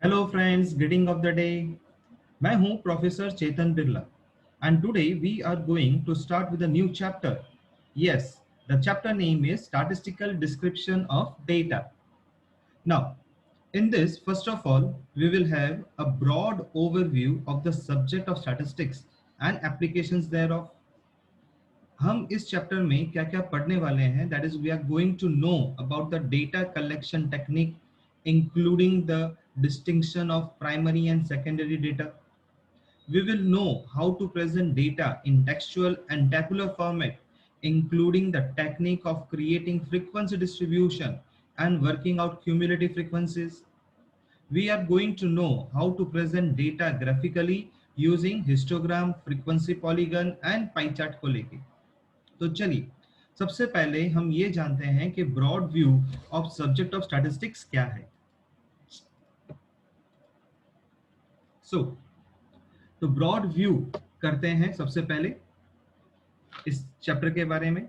Hello friends, greeting of the day. मैं हूं professor Chetan Birla and today we are going to start with a new chapter. Yes, the chapter name is statistical description of data. Now, in this, first of all, we will have a broad overview of the subject of statistics and applications thereof. हम इस chapter में क्या क्या पढ़ने वाले हैं, that is we are going to know about the data collection technique including the distinction of primary and secondary data. We will know how to present data in textual and tabular format, including the technique of creating frequency distribution and working out cumulative frequencies. We are going to know how to present data graphically using histogram, frequency polygon and pie chart को लेके। तो चलिए, सबसे पहले हम ये जानते हैं कि broad view of subject of statistics क्या है। तो ब्रॉड व्यू करते हैं सबसे पहले इस चैप्टर के बारे में।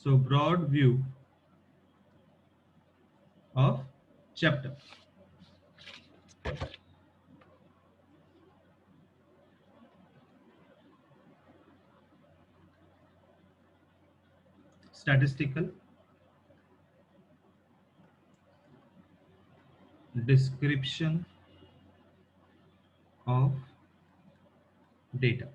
So broad view of chapter. Statistical description of data.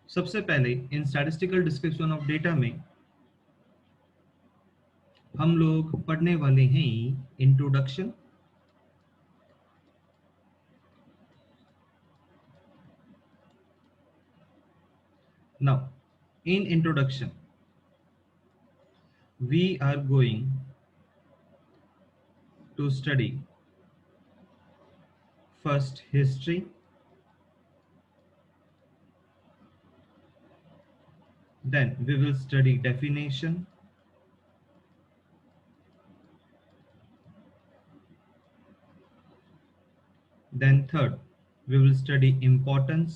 सबसे पहले in statistical description of data में हम लोग पढ़ने वाले हैं introduction, now in introduction we are going to study first history, then we will study definition, then third we will study importance,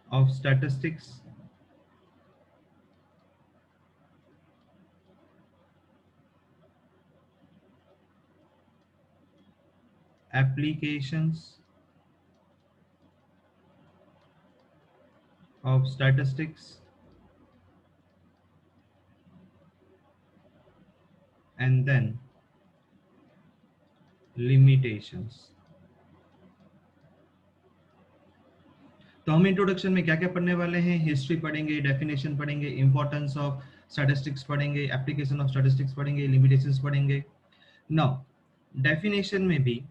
of statistics, applications of statistics, and then limitations। तो हम introduction में क्या क्या पढ़ने वाले हैं, history पढ़ेंगे, definition पढ़ेंगे, इंपॉर्टेंस ऑफ स्टैटिस्टिक्स पढ़ेंगे, एप्लीकेशन ऑफ स्टैटिस्टिक्स पढ़ेंगे, लिमिटेशंस पढ़ेंगे। नाउ डेफिनेशन में भी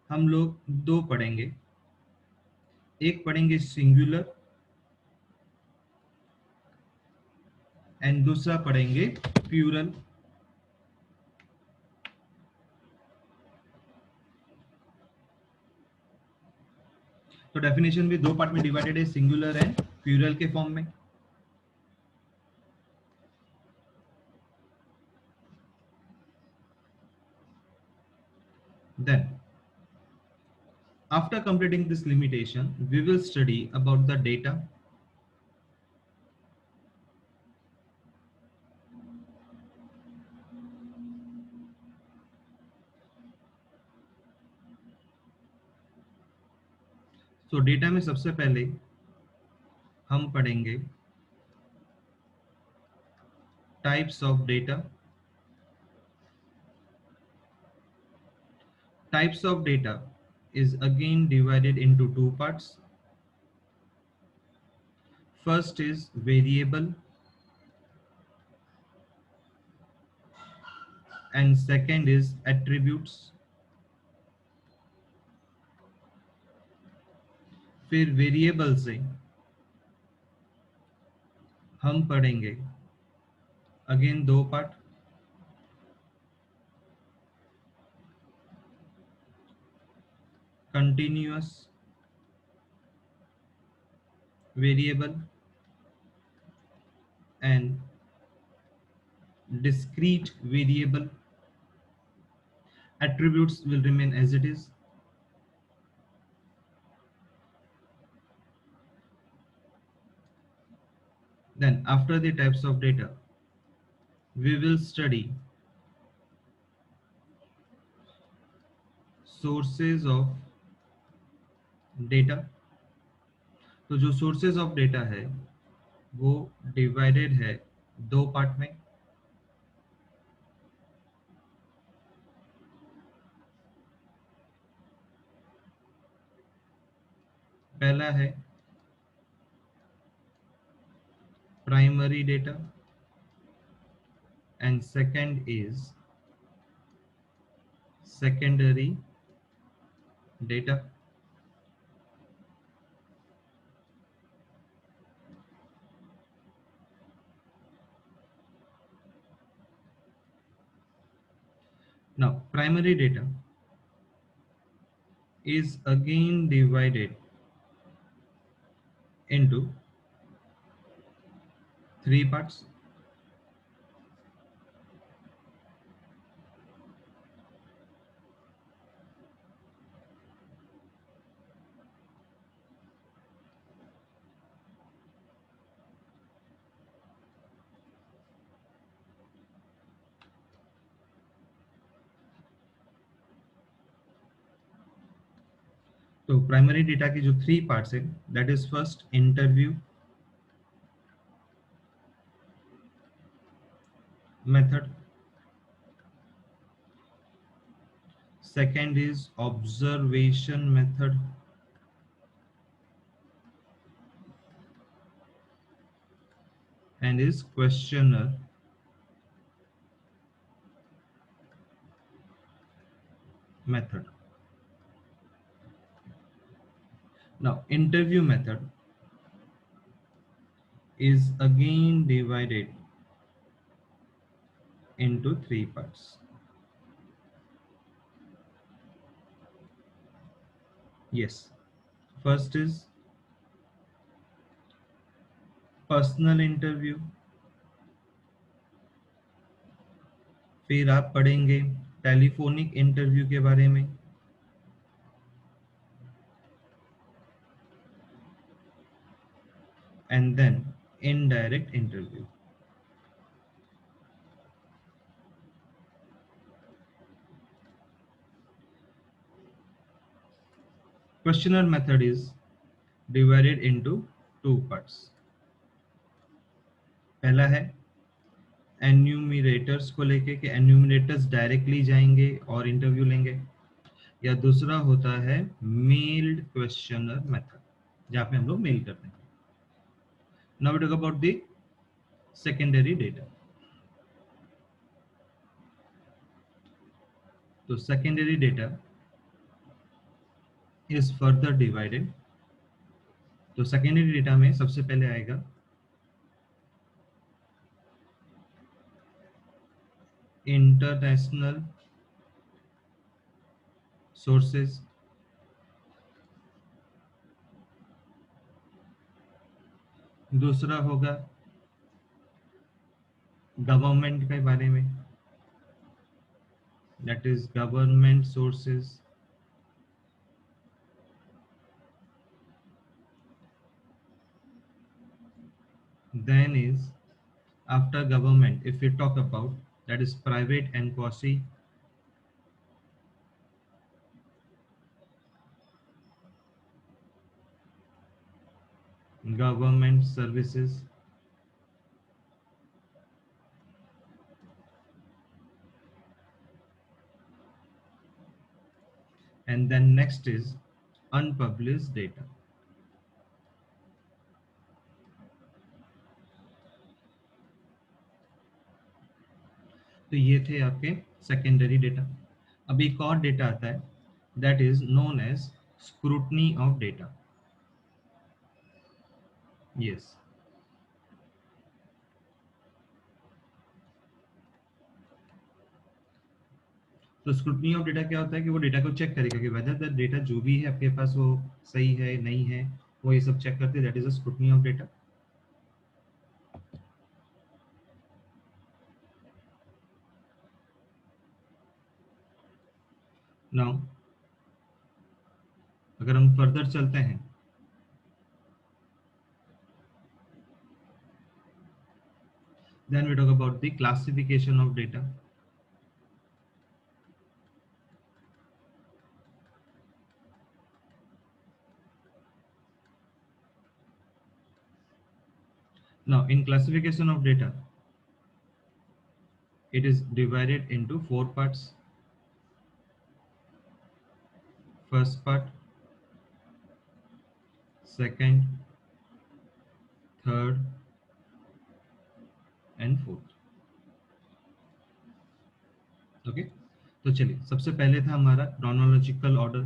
हम लोग दो पढ़ेंगे, एक पढ़ेंगे सिंगुलर एंड दूसरा पढ़ेंगे प्लूरल। तो डेफिनेशन भी दो पार्ट में डिवाइडेड है, सिंगुलर एंड प्लूरल के फॉर्म में। Then after completing this limitation we will study about the data, तो डेटा में सबसे पहले हम पढ़ेंगे types of data. Types of data is again divided into two parts. First is variable and second is attributes। फिर variable से हम पढ़ेंगे अगेन दो part, continuous variable and discrete variable. Attributes will remain as it is. Then after the types of data, we will study sources of data. तो जो sources of data है वो divided है दो पार्ट में. पहला है primary data and second is secondary data. Now primary data is again divided into three parts. तो प्राइमरी डेटा की जो थ्री पार्ट्स है, that is first interview method, second is observation method, and is questionnaire method. Now interview method is again divided into three parts. Yes, first is personal interview, फिर आप पढ़ेंगे telephonic interview के बारे में, and then indirect interview. Questionnaire method is divided into two parts. पहला है enumerators को लेके कि एन्यूमरेटर्स डायरेक्टली जाएंगे और इंटरव्यू लेंगे, या दूसरा होता है मेल्ड क्वेश्चनर मेथड जहां पे हम लोग मेल करते हैं. Now we talk about the secondary data. तो secondary data is further divided. तो सेकेंडरी डेटा में सबसे पहले आएगा इंटरनेशनल सोर्सेज, दूसरा होगा गवर्नमेंट के बारे में, that is government sources, then is after government, if we talk about, that is private and quasi government services, and then next is unpublished data. तो ये थे आपके सेकेंडरी डेटा. अब एक और डेटा आता है, that is known as scrutiny of data. Yes, तो स्क्रूटनी ऑफ डेटा क्या होता है कि वो डेटा को चेक करेगा कि वेदर द डेटा जो भी है आपके पास वो सही है नहीं है, वो ये सब चेक करते हैं। That is a scrutiny of data. Now अगर हम फर्दर चलते हैं, then we talk about the classification of data. Now in classification of data, it is divided into four parts. First part, second, third and fourth. Okay तो चलिए, सबसे पहले था हमारा क्रोनोलॉजिकल ऑर्डर।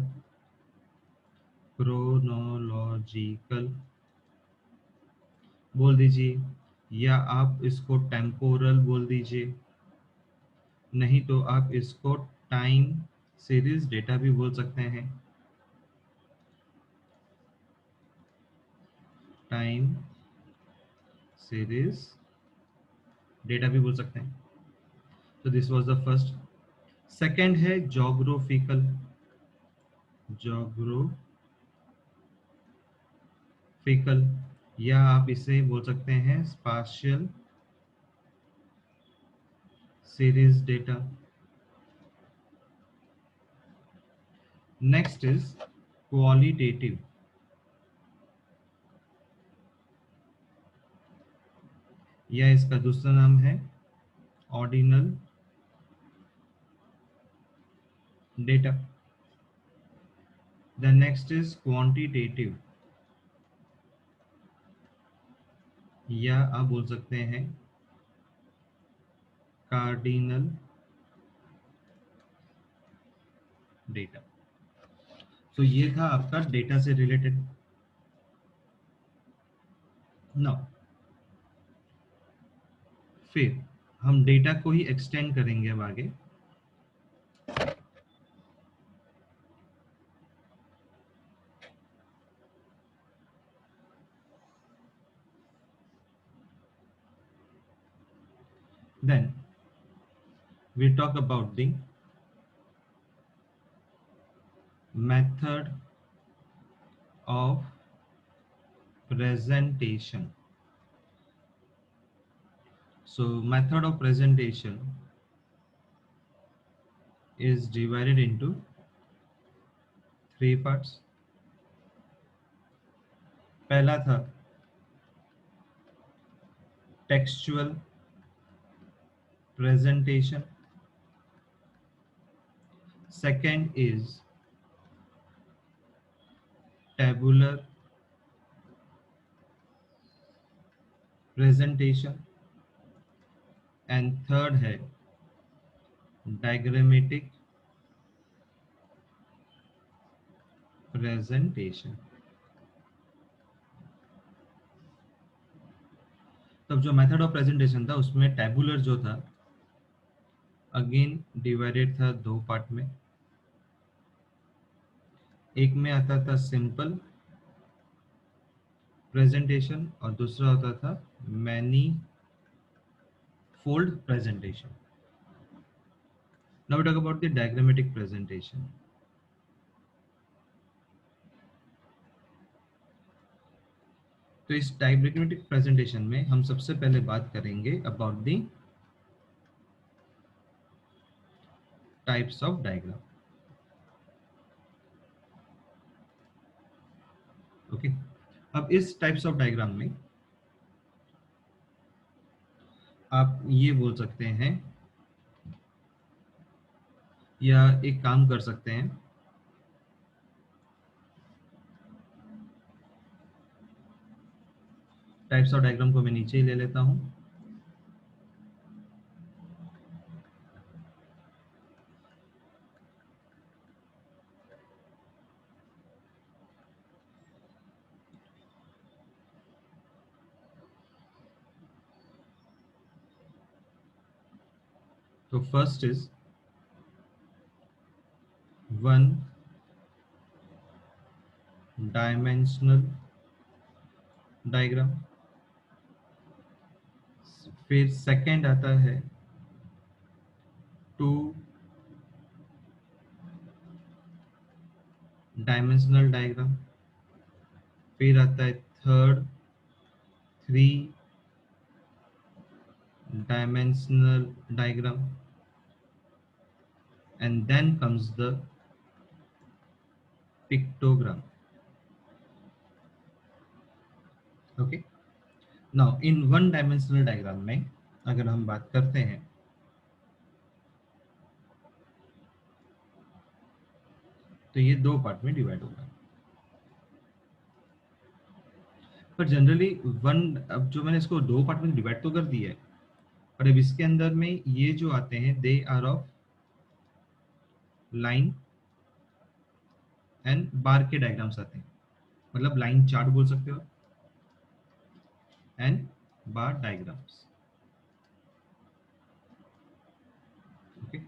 क्रोनोलॉजिकल बोल दीजिए, या आप इसको टेम्पोरल बोल दीजिए, नहीं तो आप इसको टाइम सीरीज डेटा भी बोल सकते हैं। टाइम सीरीज डेटा भी बोल सकते हैं। तो this was the first. Second है जोग्राफिकल। जोग्राफिकल, या आप इसे बोल सकते हैं spatial series data. Next is qualitative, या इसका दूसरा नाम है ordinal data. The next is quantitative, या आप बोल सकते हैं कार्डिनल डेटा। तो ये था आपका डेटा से रिलेटेड। नाउ फिर हम डेटा को ही एक्सटेंड करेंगे अब आगे। Then we talk about the method of presentation. So method of presentation is divided into three parts. पहला था textual presentation. Second is tabular presentation, and third है diagrammatic presentation. तब जो मेथड ऑफ प्रेजेंटेशन था उसमें टैबुलर जो था again divided था दो पार्ट में। एक में आता था सिंपल प्रेजेंटेशन और दूसरा होता था many fold presentation. Now we talk about the diagrammatic presentation. तो इस डायग्रामेटिक प्रेजेंटेशन में हम सबसे पहले बात करेंगे about the types of diagram. Okay, अब इस टाइप्स ऑफ डायग्राम में आप ये बोल सकते हैं, या एक काम कर सकते हैं, टाइप्स ऑफ डायग्राम को मैं नीचे ही ले लेता हूं। तो first is one dimensional diagram, फिर सेकंड आता है टू डायमेंशनल डायग्राम, फिर आता है third three dimensional diagram, and then comes the pictogram. Okay, now in one dimensional diagram में अगर हम बात करते हैं तो ये दो पार्ट में डिवाइड होगा, पर जनरली वन, अब जो मैंने इसको दो पार्ट में डिवाइड तो कर दिया है, पर अब इसके अंदर में ये जो आते हैं they are of line and bar के डायग्राम्स आते हैं, मतलब लाइन चार्ट बोल सकते हो and bar diagrams. Okay,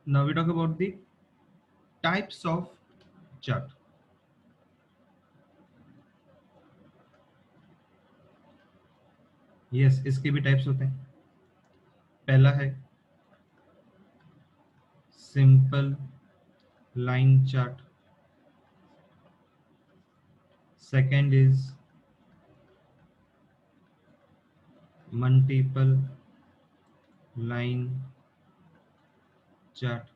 now we talk about the types of chart. Yes, इसके भी टाइप्स होते हैं। पहला है simple line chart, second is multiple line chart,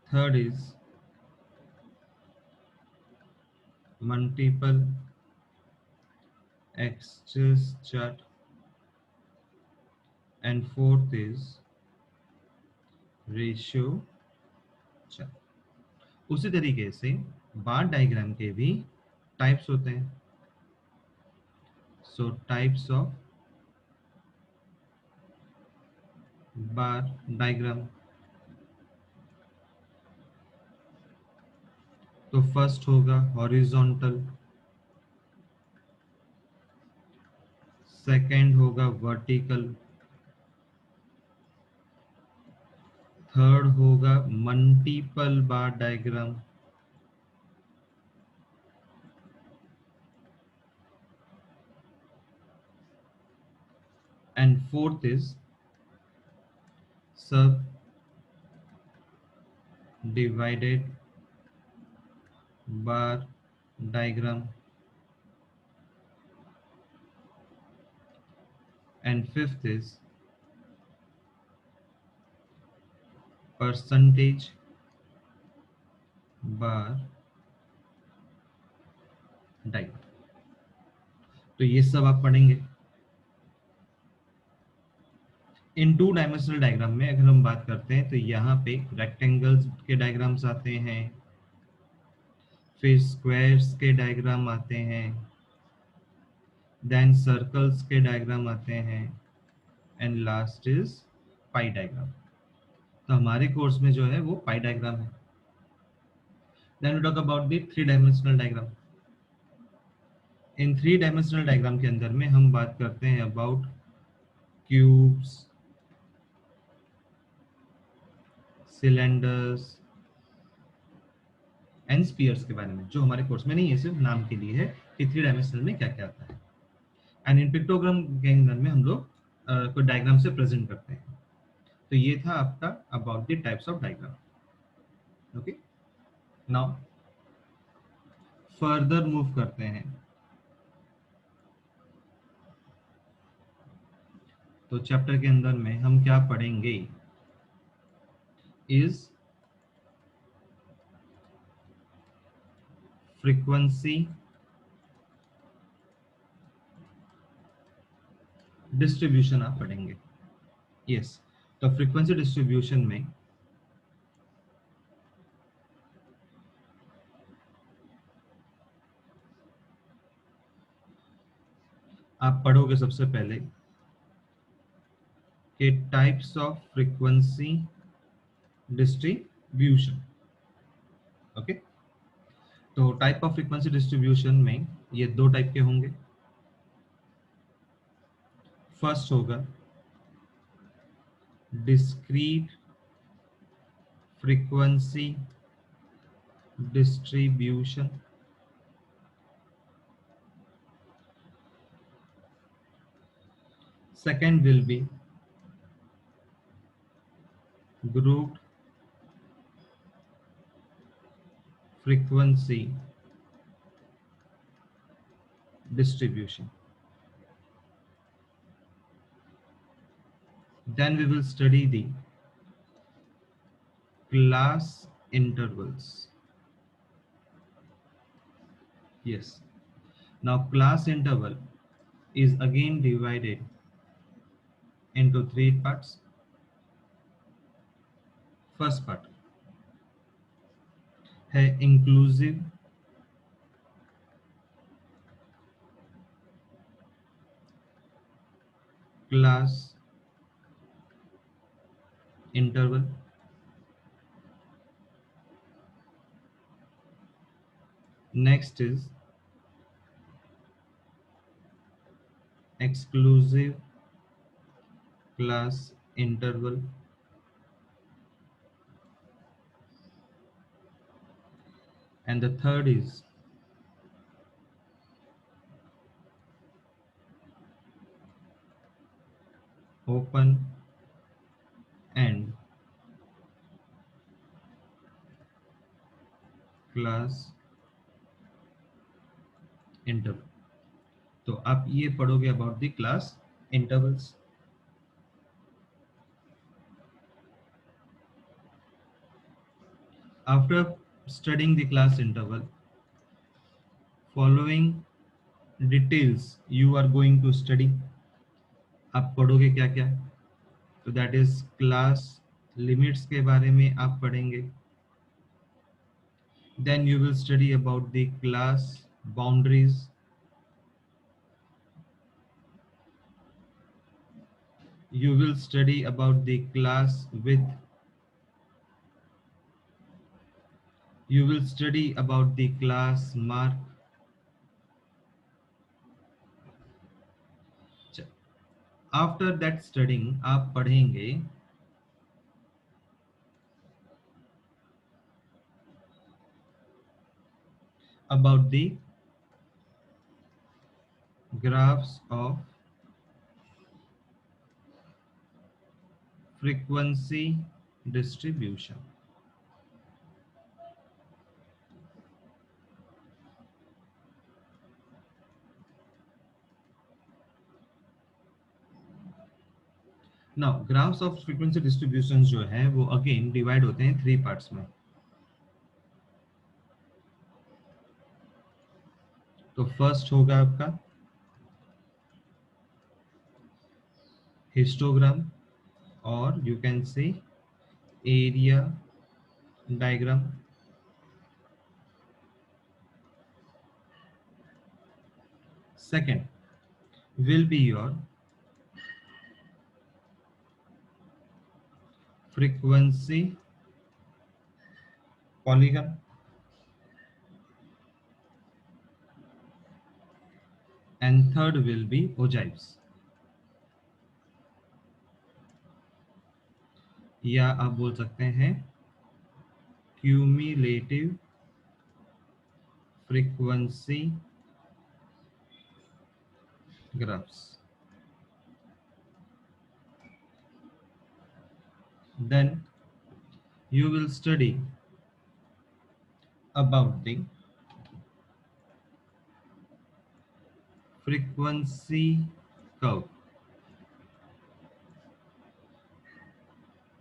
third is multiple axes chart, and fourth is ratio chart. उसी तरीके से बार diagram के भी टाइप्स होते हैं। So types of bar diagram, तो फर्स्ट होगा हॉरिजॉन्टल, सेकंड होगा वर्टिकल, थर्ड होगा multiple bar diagram, and fourth is sub divided bar diagram, and fifth is percentage bar diagram. तो ये सब आप पढ़ेंगे। इन टू डायमेंशनल डायग्राम में अगर हम बात करते हैं तो यहाँ पे रेक्टेंगल्स के डायग्राम्स आते हैं, फिर स्क्वायर्स के डायग्राम आते हैं, देन सर्कल्स के डायग्राम आते हैं, and last is pie diagram. तो हमारे कोर्स में जो है वो पाई डायग्राम है। Then we talk about the three dimensional diagram. In three dimensional diagram के अंदर में हम बात करते हैं about cubes, cylinders and spheres के बारे में, जो हमारे कोर्स में नहीं है, सिर्फ नाम के लिए है कि थ्री डायमेंशनल में क्या क्या आता है। एंड इन पिक्टोग्राम के अंदर में हम लोग कोई डायग्राम से प्रेजेंट करते हैं। तो ये था आपका about the types of diagram. Okay, now further move करते हैं। तो चैप्टर के अंदर में हम क्या पढ़ेंगे इज फ्रीक्वेंसी डिस्ट्रीब्यूशन आप पढ़ेंगे। यस, तो फ्रीक्वेंसी डिस्ट्रीब्यूशन में आप पढ़ोगे सबसे पहले कि types of frequency distribution. Okay, तो टाइप ऑफ फ्रीक्वेंसी डिस्ट्रीब्यूशन में ये दो टाइप के होंगे. फर्स्ट होगा discrete frequency distribution. Second will be grouped frequency distribution. Then we will study the class intervals. Yes. Now class interval is again divided into three parts. First part है inclusive class interval. Next is exclusive class interval. And the third is open and class interval. तो आप ये पढ़ोगे about the class intervals. After studying the class interval, following details you are going to study. आप पढ़ोगे क्या क्या? तो that is class limits के बारे में आप पढ़ेंगे. Then you will study about the class boundaries. You will study about the class width. You will study about the class mark. After that studying आप पढ़ेंगे about the graphs of frequency distribution. Now graphs of frequency distributions जो है वो again divide होते हैं three parts में. तो first होगा आपका हिस्टोग्राम और you can say area diagram. Second will be your frequency polygon. And third will be ogives. या आप बोल सकते हैं cumulative frequency graphs. Then you will study about the frequency curve.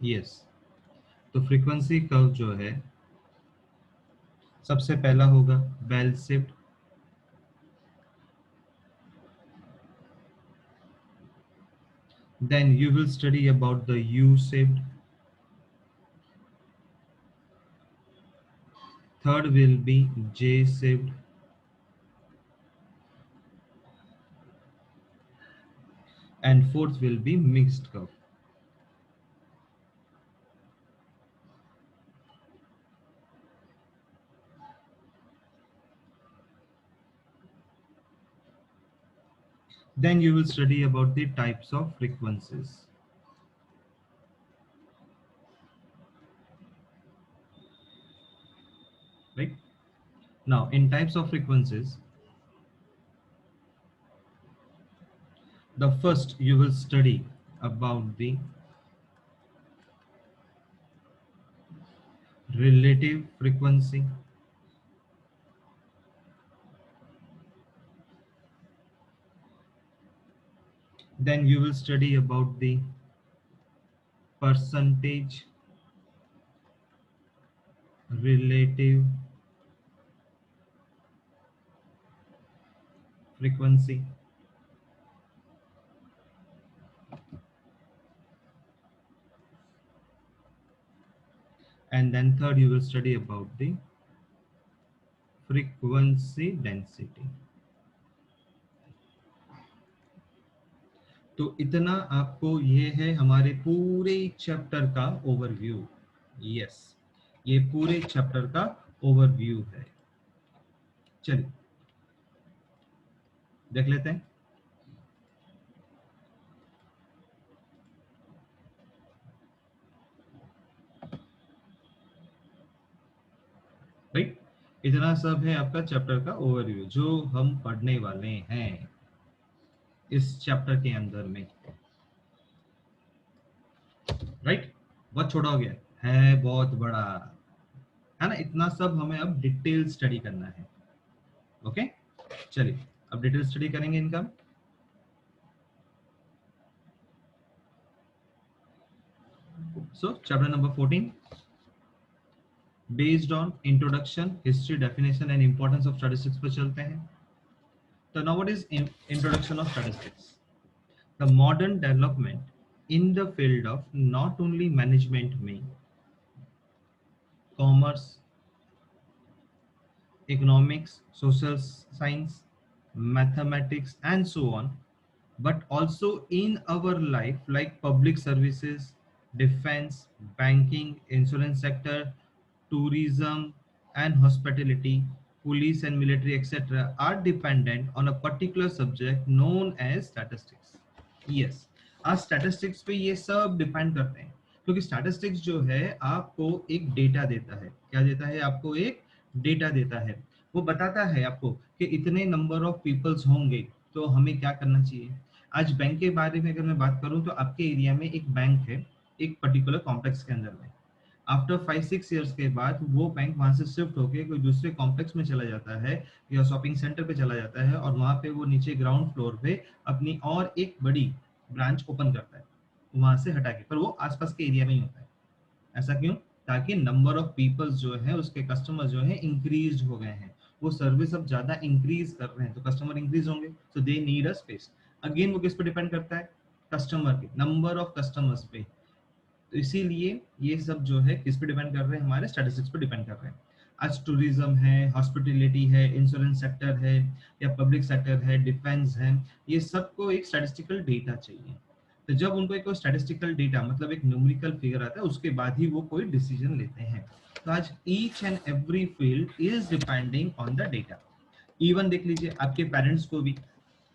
Yes. तो फ्रीक्वेंसी कर्व जो है सबसे पहला होगा bell shaped. Then you will study about the U-shaped. Third will be J-shaped. And fourth will be mixed curve. Then you will study about the types of frequencies. Right? Now, in types of frequencies, the first you will study about the relative frequency. Then you will study about the percentage relative frequency. And then third, you will study about the frequency density. तो इतना आपको ये है हमारे पूरे chapter का overview. Yes, ये पूरे चैप्टर का ओवरव्यू है. चलिए देख लेते हैं. राइट, इतना सब है आपका चैप्टर का ओवरव्यू जो हम पढ़ने वाले हैं इस चैप्टर के अंदर में. राइट, बहुत छोटा हो गया है, बहुत बड़ा है ना. इतना सब हमें अब डिटेल स्टडी करना है. ओके, चलिए अब डिटेल स्टडी करेंगे इनका. सो chapter number 14 based on introduction, history, definition and importance of statistics पर चलते हैं. तो now what is introduction of statistics? The modern development in the field of not only management में commerce, economics, social science, mathematics, and so on, but also in our life like public services, defense, banking, insurance sector, tourism and hospitality, police and military, etc., are dependent on a particular subject known as statistics. Yes, आज statistics पे ये सब depend करते हैं, क्योंकि statistics जो है आपको एक डेटा देता है. क्या देता है? आपको एक डेटा देता है. वो बताता है आपको कि इतने नंबर ऑफ पीपल्स होंगे तो हमें क्या करना चाहिए. आज बैंक के बारे में अगर मैं बात करूं तो आपके एरिया में एक बैंक है एक पर्टिकुलर कॉम्प्लेक्स के अंदर में. आफ्टर 5-6 ईयर्स के बाद वो बैंक वहां से शिफ्ट होकर कोई दूसरे कॉम्प्लेक्स में चला जाता है या शॉपिंग सेंटर पे चला जाता है और वहां पे वो नीचे ग्राउंड फ्लोर पे अपनी और एक बड़ी ब्रांच ओपन करता है वहां से हटा के, पर वो आसपास के एरिया में ही होता है. ऐसा क्यों? ताकि नंबर ऑफ पीपल्स जो है उसके कस्टमर जो है इंक्रीज हो गए हैं, वो सर्विस अब ज्यादा इंक्रीज कर रहे हैं तो कस्टमर इंक्रीज होंगे, so they need a space. Again वो किस पे डिपेंड करता है? कस्टमर के नंबर ऑफ कस्टमर्स पे. तो इसीलिए ये सब जो है किस पे डिपेंड कर रहे हैं? हमारे स्टैटिस्टिक्स पे डिपेंड कर रहे हैं. आज टूरिज्म है, हॉस्पिटलिटी है, इंश्योरेंस सेक्टर है या पब्लिक सेक्टर है, डिफेंस है, ये सबको एक स्टैटिस्टिकल डेटा चाहिए. तो जब उनको एक स्टैटिस्टिकल डेटा मतलब एक न्यूमेरिकल फिगर आता है उसके बाद ही वो कोई डिसीजन लेते हैं. तो आज each and every field is depending on the data. Even देख लीजिए आपके पेरेंट्स को भी,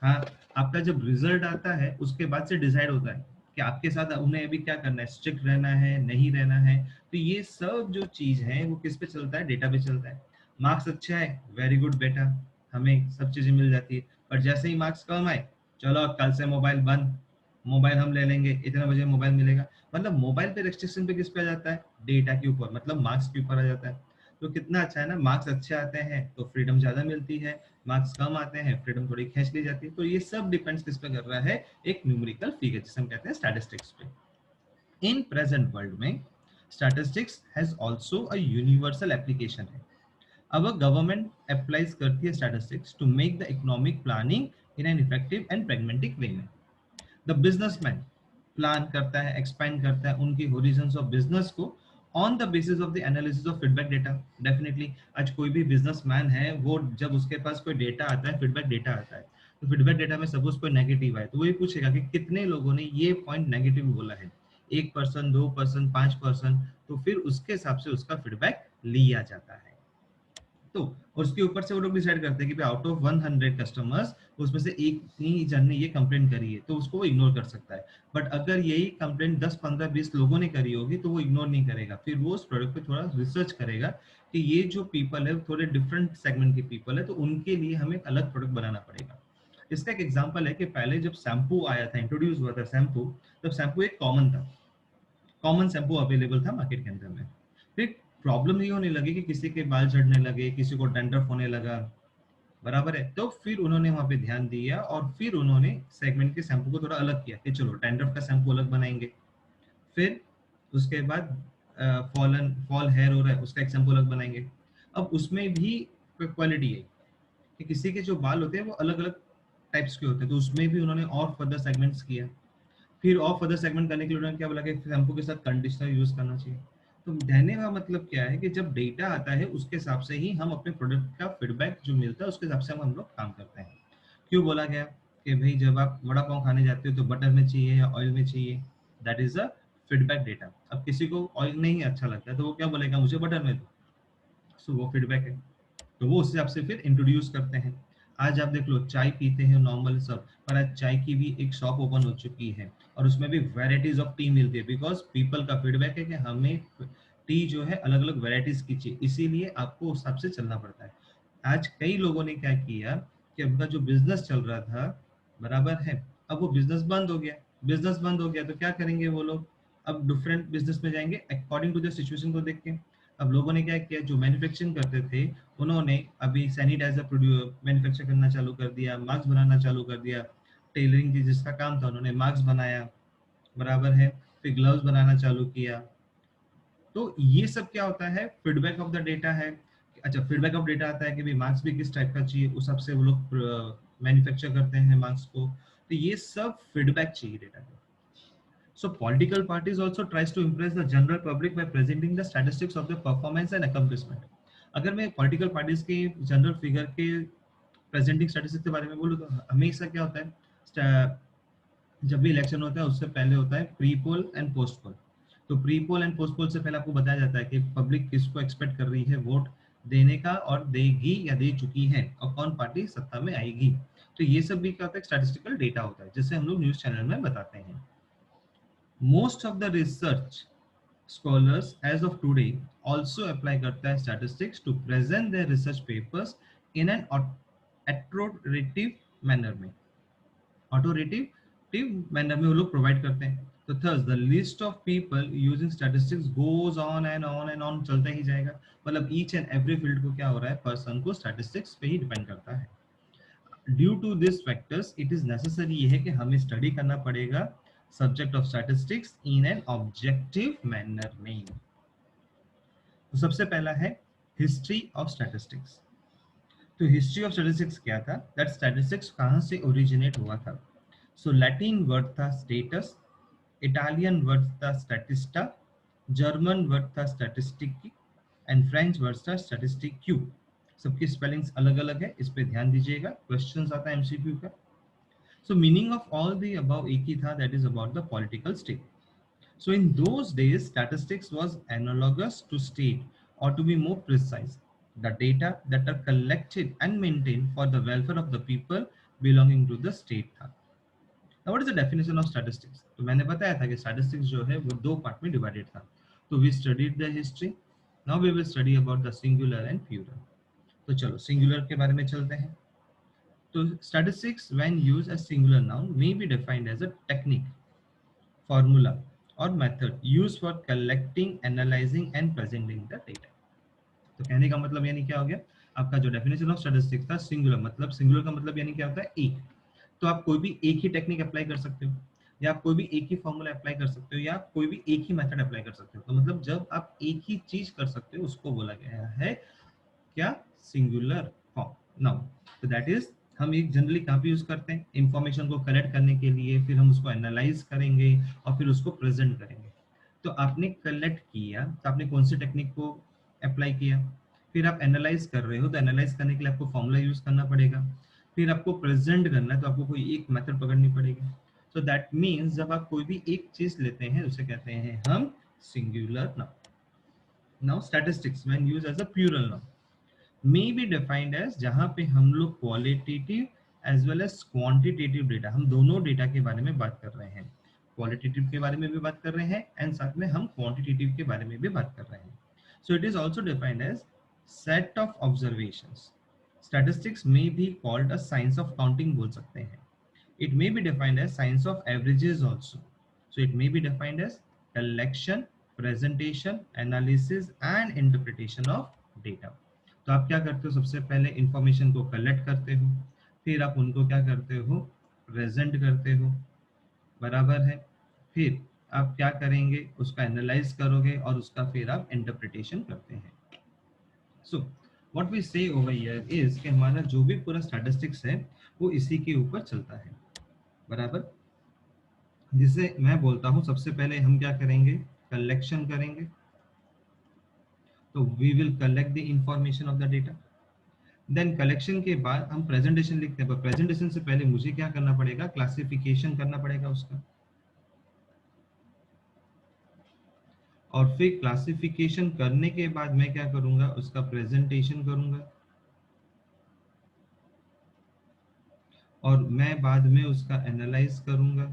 हाँ, आपका जब रिजल्ट आता है उसके बाद से डिसाइड होता है कि आपके साथ उन्हें अभी क्या करना है, स्ट्रिक्ट रहना है, नहीं रहना है. तो ये सब जो चीज है वो किस पे चलता है? डेटा पे चलता है. मार्क्स अच्छा है, वेरी गुड बेटा, हमें सब चीजें मिल जाती है. पर जैसे ही मार्क्स कम आए, चलो कल से मोबाइल बंद, मोबाइल हम ले लेंगे, इतने बजे मोबाइल मिलेगा. मतलब मोबाइल पे रेस्ट्रिक्शन पे किस पे आ जाता है? डेटा के ऊपर, मतलब मार्क्स के ऊपर आ जाता है. तो कितना अच्छा है ना, मार्क्स अच्छे आते हैं तो फ्रीडम ज्यादा मिलती है, मार्क्स कम आते हैं फ्रीडम थोड़ी खींच ली जाती है. तो ये सब डिपेंड्स किस पे कर रहा है? एक न्यूमेरिकल फिगर जिसे हम कहते हैं स्टैटिस्टिक्स पे. इन प्रेजेंट वर्ल्ड में statistics has also a universal application है. अब गवर्नमेंट अप्लाइज करती है statistics to make the economic planning in an effective and pragmatic way में. द बिजनेसमैन प्लान करता है, एक्सपेंड करता है उनकी होरिजन्स ऑफ बिजनेस को on the basis of the analysis of feedback data. Definitely आज कोई भी बिजनेसमैन है वो जब उसके पास कोई डेटा आता है, फीडबैक डेटा आता है, तो फीडबैक डेटा में सपोज कोई नेगेटिव है तो वो ये पूछेगा कि कितने लोगों ने ये पॉइंट नेगेटिव बोला है, 1%, 2%, 5%, तो फिर उसके हिसाब से उसका फीडबैक लिया जाता है. तो और उसके ऊपर से वो लोग डिसाइड करते हैं कि भाई आउट ऑफ 100 कस्टमर्स उसमें से एक ही जन ने ये कंप्लेंट करी है, तो उसको वो इग्नोर कर सकता है। बट अगर यही कंप्लेंट 10 15 20 लोगों ने करी होगी तो वो इग्नोर नहीं करेगा, फिर वो उस प्रोडक्ट पे थोड़ा रिसर्च करेगा कि ये जो पीपल है थोड़े डिफरेंट सेगमेंट के पीपल है, तो उनके लिए हमें एक अलग प्रोडक्ट बनाना पड़ेगा। इसका एक एग्जांपल है कि पहले जब शैम्पू आया था, इंट्रोड्यूस हुआ था शैम्पू, तब शैम्पू एक कॉमन था, कॉमन शैम्पू अवेलेबल था मार्केट के अंदर में। फिर प्रॉब्लम ये होने लगी कि किसी के बाल झड़ने लगे, किसी को डैंड्रफ होने लगा, बराबर है। तो फिर उन्होंने वहां पे ध्यान दिया और फिर उन्होंने सेगमेंट के शैम्पू को थोड़ा अलग किया कि चलो डैंड्रफ का शैम्पू अलग बनाएंगे। फिर उसके बाद फॉल हेयर हो रहा है उसका एक शैम्पू अलग बनाएंगे। अब उसमें भी क्वालिटी है कि किसी के जो बाल होते हैं वो अलग अलग टाइप्स के होते हैं, तो उसमें भी उन्होंने और फर्दर सेगमेंट्स किया। फिर और फर्दर सेगमेंट करने के लिए उन्होंने क्या बोला कि शैम्पू के साथ कंडीशनर यूज करना चाहिए। तो कहने का मतलब क्या है कि जब डेटा आता है उसके हिसाब से ही हम अपने प्रोडक्ट का फीडबैक जो मिलता है उसके हिसाब से हम लोग काम करते हैं। क्यों बोला गया कि भाई जब आप वड़ा पाव खाने जाते हो तो बटर में चाहिए या ऑयल में चाहिए, that is a feedback data. अब किसी को ऑयल नहीं अच्छा लगता है तो वो क्या बोलेगा, मुझे बटर में दो, सो वो फीडबैक है। तो वो उस हिसाब से फिर इंट्रोड्यूस करते हैं। आज आप देख लो चाय पीते हैं नॉर्मल सब, पर आज चाय की भी एक शॉप ओपन हो चुकी है और उसमें भी वैरायटीज ऑफ टी मिलती है, बिकॉज पीपल का फीडबैक है कि हमें टी जो है अलग अलग वेराइटीज की चाहिए, इसीलिए आपको उस हिसाब से चलना पड़ता है। आज कई लोगों ने क्या किया कि उनका जो बिजनेस चल रहा था, बराबर है, अब वो बिजनेस बंद हो गया। बिजनेस बंद हो गया तो क्या करेंगे वो लोग, अब डिफरेंट बिजनेस में जाएंगे अकॉर्डिंग टू द सिचुएशन को देख के। अब लोगों ने क्या किया, जो मैन्युफैक्चरिंग करते थे उन्होंने अभी सैनिटाइजर मैन्युफैक्चर करना चालू कर दिया, मास्क बनाना चालू कर दिया। टेलरिंग की जिसका काम था उन्होंने मास्क बनाया, बराबर है, फिर ग्लव्स बनाना चालू किया। तो ये सब क्या होता है, फीडबैक ऑफ द डेटा है। अच्छा, फीडबैक ऑफ डेटा आता है कि भाई मार्क्स भी किस टाइप का चाहिए, उस हिसाब से वो लोग मैन्युफैक्चर करते हैं मार्क्स को। तो ये सब फीडबैक चाहिए डेटा को। So political parties also tries to impress the general public by presenting the statistics of the performance and accomplishment. अगर मैं पॉलिटिकल पार्टीज के जनरल फिगर के प्रेजेंटिंग स्टैटिस्टिक्स के बारे में बोलूँ तो हमेशा क्या होता है, जब भी इलेक्शन होता है उससे पहले होता है pre poll and post poll. तो pre poll and post poll से पहले आपको बताया जाता है कि पब्लिक किसको एक्सपेक्ट कर रही है वोट देने का और देगी या दे चुकी है और कौन पार्टी सत्ता में आएगी। तो ये सब भी क्या होता है, स्टैटिस्टिकल डेटा होता है जिसे हम लोग न्यूज चैनल में बताते हैं। Most of the research scholars as of today also apply करता है statistics to present their research papers in an authoritative manner में, authoritative manner में वो लोग provide करते हैं। तो thus the list of people using statistics goes on and on and on, चलता ही जाएगा। मतलब each and every field को क्या हो रहा है, person को statistics पे ही depend करता है। Due to this factors it is necessary, ये है कि हमें स्टडी करना पड़ेगा subject of statistics in an objective manner में। तो सबसे पहला है हिस्ट्री ऑफ स्टैटिस्टिक्स। तो हिस्ट्री ऑफ स्टैटिस्टिक्स क्या था, दैट स्टैटिस्टिक्स कहाँ से ओरिजिनेट हुआ था। सो लैटिन वर्ड था स्टेटस, इटालियन वर्ड था स्टैटिस्टा, जर्मन वर्ड था स्टैटिस्टिक एंड फ्रेंच वर्ड था स्टैटिस्टिक्यू। सबकी स्पेलिंग्स अलग अलग है, इस पे ध्यान दीजिएगा, क्वेश्चंस आता है एमसीक्यू का। So meaning of all the above एक ही था, that is about the political state. So in those days, statistics was analogous to state, or to be more precise, the data that are collected and maintained for the welfare of the people belonging to the state था। Now what is the definition of statistics? तो मैंने बताया था कि statistics जो है वो दो पार्ट में divided था। तो we studied the history, now we will study about the singular and plural। तो चलो singular के बारे में चलते हैं। So statistics when used as singular noun may be defined as a technique, formula or method used for collecting, analyzing and presenting the data। तो कहने का मतलब यानी क्या हो गया, आपका जो डेफिनेशन ऑफ स्टैटिस्टिक्स था सिंगुलर, मतलब सिंगुलर का मतलब यानी क्या होता है, एक। तो आप कोई भी एक ही टेक्निक अप्लाई कर सकते हो, या आप कोई भी एक ही फॉर्मूला अप्लाई कर सकते हो, या आप कोई भी एक ही मेथड अप्लाई कर सकते हो। तो मतलब जब आप एक ही चीज कर सकते हो उसको बोला गया है क्या, सिंगुलर फॉर्म नाउन। तो दैट इज हम एक जनरली कहाँ पे यूज करते हैं, इंफॉर्मेशन को कलेक्ट करने के लिए, फिर हम उसको एनालाइज करेंगे और फिर उसको प्रेजेंट करेंगे। तो आपने कलेक्ट किया तो आपने कौन सी टेक्निक को अप्लाई किया, फिर आप एनालाइज कर रहे हो तो एनालाइज करने के लिए आपको फॉर्मूला यूज करना पड़ेगा, फिर आपको प्रेजेंट करना है तो आपको कोई एक मेथड पकड़नी पड़ेगी। सो दैट मीन्स जब आप कोई भी एक चीज लेते हैं उसे कहते हैं हम singular noun. Now statistics when used as a plural noun, may be defined as, जहां पे हम लोग qualitative as well as quantitative data, हम दोनों डेटा के बारे में बात कर रहे हैं, क्वालिटेटिव के बारे में भी बात कर रहे हैं एंड साथ में हम क्वांटिटेटिव के बारे में भी बात कर रहे हैं. So it is also defined as set of observations. Statistics में भी called a science of counting बोल सकते हैं. It may be defined as science of averages also. So it may be defined as collection, presentation, analysis and interpretation of data. तो आप क्या करते हो, सबसे पहले इंफॉर्मेशन को कलेक्ट करते हो, फिर आप उनको क्या करते हो, प्रेजेंट करते हो, बराबर है. फिर आप क्या करेंगे, उसका एनालाइज करोगे और उसका फिर आप इंटरप्रिटेशन करते हैं. सो व्हाट वी से ओवर हियर इज कि हमारा जो भी पूरा स्टैटिस्टिक्स है वो इसी के ऊपर चलता है, बराबर. जिसे मैं बोलता हूं सबसे पहले हम क्या करेंगे, कलेक्शन करेंगे. तो we will collect the information of the data. Then collection के बाद हम प्रेजेंटेशन लिखते हैं, पर प्रेजेंटेशन से पहले मुझे क्या करना पड़ेगा, क्लासिफिकेशन करना पड़ेगा उसका. और फिर क्लासिफिकेशन करने के बाद मैं क्या करूंगा, उसका प्रेजेंटेशन करूंगा. और मैं बाद में उसका एनालाइज करूंगा.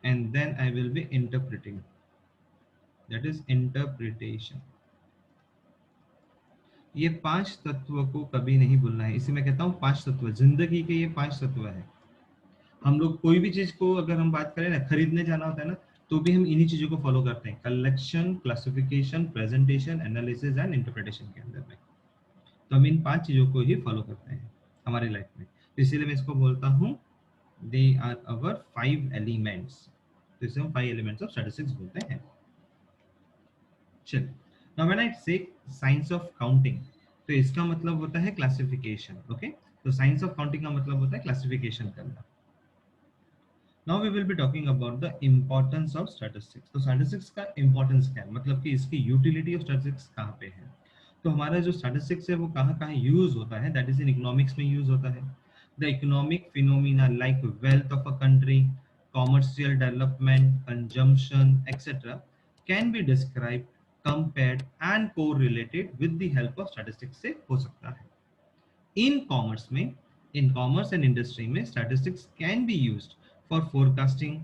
And then I will be interpreting. That is interpretation. ये 5 तत्व को कभी नहीं भूलना है. इसी मैं कहता हूँ 5 तत्व, जिंदगी के ये 5 तत्व है. हम लोग कोई भी चीज को अगर हम बात करें ना, खरीदने जाना होता है ना, तो भी हम इन्हीं चीजों को फॉलो करते हैं, collection, classification, presentation, analysis and interpretation के अंदर में. तो हम इन 5 चीजों को ही फॉलो करते हैं हमारी लाइफ में. तो इसीलिए मैं इसको बोलता हूँ दे आर अवर 5 एलिमेंट्स. तो इसे हम 5 एलिमेंट्स ऑफ स्टैटिस्टिक्स बोलते हैं. चलिए, नाउ व्हेन आई से साइंस ऑफ काउंटिंग, तो इसका मतलब होता है क्लासिफिकेशन. ओके, तो साइंस ऑफ काउंटिंग का मतलब होता है क्लासिफिकेशन करना. Now we will be talking about the importance of statistics. तो स्टैटिस्टिक्स का इंपॉर्टेंस क्या है, मतलब कि इसकी यूटिलिटी ऑफ स्टैटिस्टिक्स कहाँ पे है. तो हमारा जो स्टैटिस्टिक्स है वो कहाँ कहाँ यूज होता है, दैट इज इन इकोनॉमिक्स में यूज होता है. The economic phenomena like wealth of a country, commercial development, consumption etcetera can be describe, compared and correlated with the help of statistics से हो सकता है. इन कॉमर्स में, इन कॉमर्स एंड इंडस्ट्री में statistics can be used for forecasting,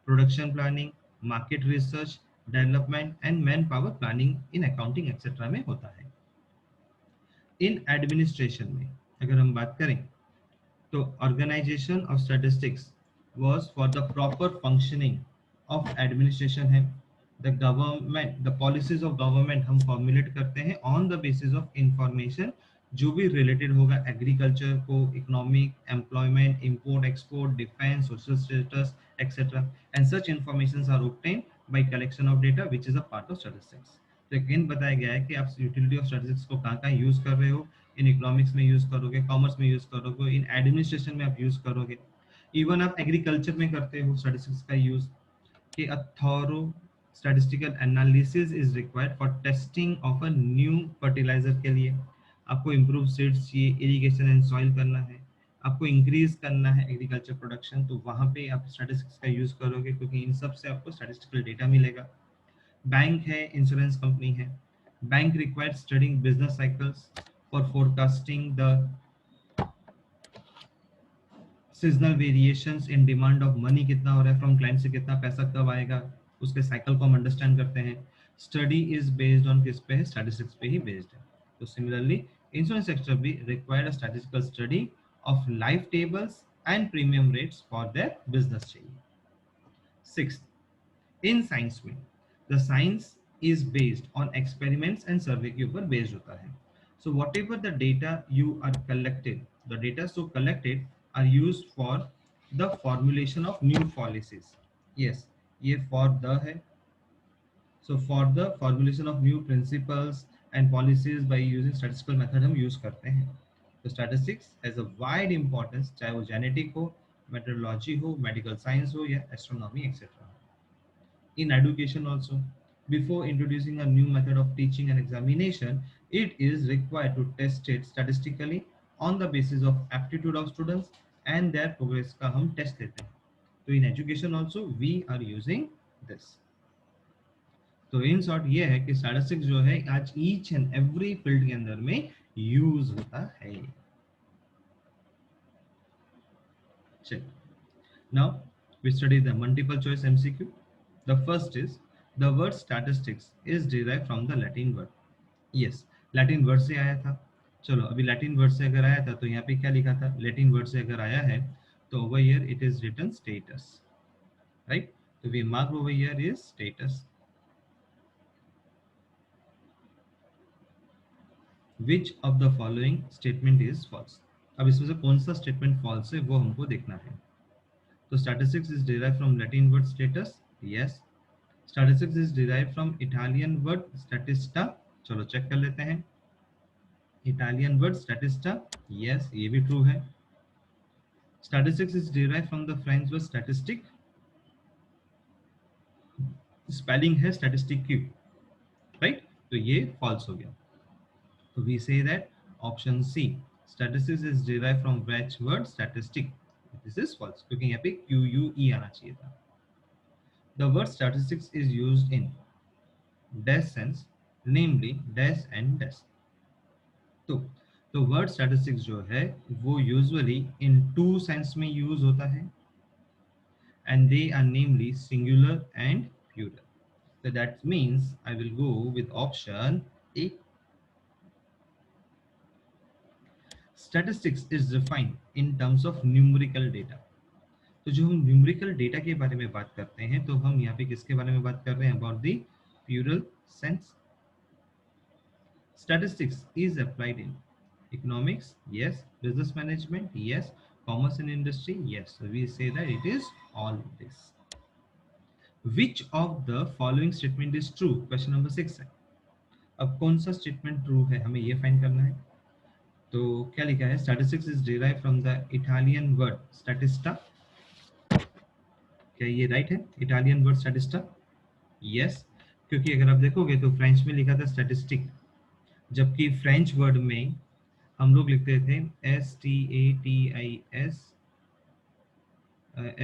production planning, market research, development and man power planning in accounting etcetera में होता है. In administration में अगर हम बात करें तो organisation of statistics was for the proper functioning of administration है. The government, the policies of government हम फॉर्मुलेट करते हैं on the basis of information जो भी रिलेटेड होगा एग्रीकल्चर को, economic, employment, import export, defence, social status etcetera, and such informations are obtained by collection of data which is a part of statistics. तो again बताया गया है कि आप यूटिलिटी ऑफ स्टैटिस्टिक्स को कहाँ कहाँ यूज कर रहे हो. इन इकोनॉमिक्स में यूज करोगे, कॉमर्स में यूज करोगे, इन एडमिनिस्ट्रेशन में आप यूज करोगे, इवन आप एग्रीकल्चर में करते हो स्टैटिस्टिक्स का यूज. कि a thorough statistical analysis is required for testing of a new fertilizer के लिए. आपको improve seeds चाहिए, irrigation and soil करना है, आपको increase करना है agriculture production, तो वहाँ पे आप statistics का use करोगे क्योंकि इन सब से आपको statistical data मिलेगा. बैंक है, इंश्योरेंस कंपनी है, bank requires studying business cycles for forecasting the seasonal variations in demand of money, कितना हो रहा है फ्रॉम क्लाइंट से, कितना पैसा कब आएगा, उसके साइकिल को हम अंडरस्टैंड करते हैं. स्टडी इज बेस्ड ऑन किस पे है, स्टैटिस्टिक्स पे ही बेस्ड है. तो सिमिलरली इंश्योरेंस सेक्टर भी required statistical study of life tables and premium rates for their business चाहिए. सिक्स्थ, इन साइंस में the science is based on experiments and survey के ऊपर बेस्ड होता है. So whatever the data you are collected, the data so collected are used for the formulation of new policies. Yes, ये for the है. So for the formulation of new principles and policies by using statistical method हम use करते हैं. तो statistics has a wide importance, चाहे वो genetic हो, metrology हो, मेडिकल साइंस हो या astronomy etcetera. In education also, before introducing a new method of teaching and examination, it is required to test it statistically on the basis of aptitude of students and their progress का हम test लेते हैं। तो in education also we are using this. तो in short ये है कि statistics जो है आज ईच एंड एवरी फील्ड के अंदर में यूज होता है। चलिए, now we study the multiple choice MCQ. The first is the word statistics is derived from the Latin word. Yes, Latin word से आया था। चलो अभी Latin word से अगर आया था तो यहाँ पे क्या लिखा था? Latin word से अगर आया है तो over here it is written status, right? तो we mark over here is status. Which of the following statement is false? अब इसमें से कौन सा statement false है वो हमको देखना है। तो statistics is derived from Latin word status. Yes. Statistics is derived from Italian word statista. चलो चेक कर लेते हैं। Italian word statista. Yes, ये भी true है। Statistics is derived from the French word statistic. Spelling है statistic की, right? तो ये false हो गया। तो we say that option C. Statistics is derived from French word statistic. This is false क्योंकि यहाँ पे QUE आना चाहिए था। The word statistics is used in dash sense, namely dash and dash. तो वर्ड स्टैटिस्टिक्स जो है वो यूजुअली इन टू सेंस में यूज होता है and they are namely singular and plural. So that means I will go with option A. Statistics is defined in terms of numerical data. तो जो हम numerical data के बारे में बात करते हैं तो हम यहाँ पे किसके बारे में बात कर रहे हैं? About the plural sense. Statistics is applied in economics, yes. Business management, yes. Commerce and industry, yes. So we say that it is all this. Which of the following statement is true? Question number 6 है। अब कौन सा statement true है हमें ये find करना है। तो क्या लिखा है? Statistics is derived from the Italian word statista. क्या ये राइट है? Italian word statista, yes. क्योंकि अगर आप देखोगे तो फ्रेंच में लिखा था स्टैटिस्टिक, जबकि फ्रेंच वर्ड में हम लोग लिखते थे STATIS,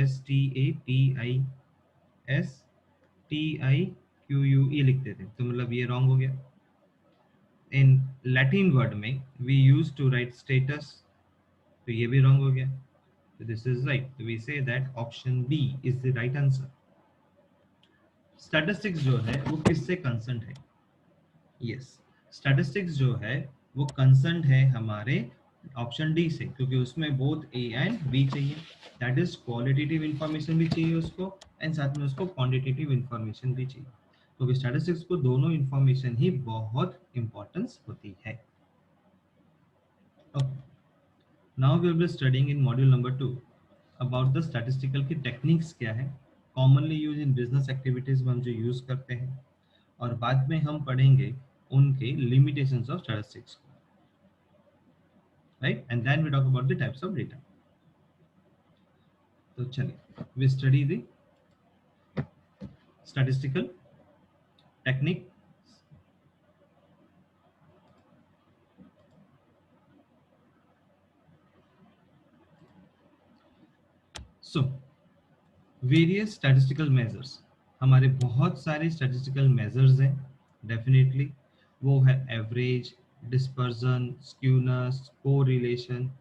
STATISTIQUE लिखते थे, तो मतलब ये रॉन्ग हो गया। इन लैटिन वर्ड में we use to write status, तो ये भी रॉन्ग हो गया। तो दिस इज राइट, तो we say that option B is the right answer. Statistics जो है वो किससे कंसर्न है? यस, स्टैटिस्टिक्स जो है वो कंसर्न है हमारे ऑप्शन डी से, क्योंकि उसमें बोथ ए एंड बी चाहिए। दैट इज क्वालिटेटिव इंफॉर्मेशन भी चाहिए उसको एंड साथ में उसको क्वांटिटेटिव इंफॉर्मेशन भी चाहिए, क्योंकि स्टैटिस्टिक्स को दोनों इंफॉर्मेशन ही बहुत इंपॉर्टेंस होती है। Now we will be studying in module number 2 about the statistical की टेक्निक्स क्या है, commonly use in business activities में हम जो यूज करते हैं, और बाद में हम पढ़ेंगे उनके लिमिटेशंस ऑफ स्टैटिस्टिक्स को, right? And then we talk about the types of data. तो चलिए we study the statistical technique. So various statistical measures, हमारे बहुत सारे स्टैटिस्टिकल मेजर्स हैं डेफिनेटली। वो है एवरेज, डिस्पर्जन, स्क्यूनेस, कोरिलेशन,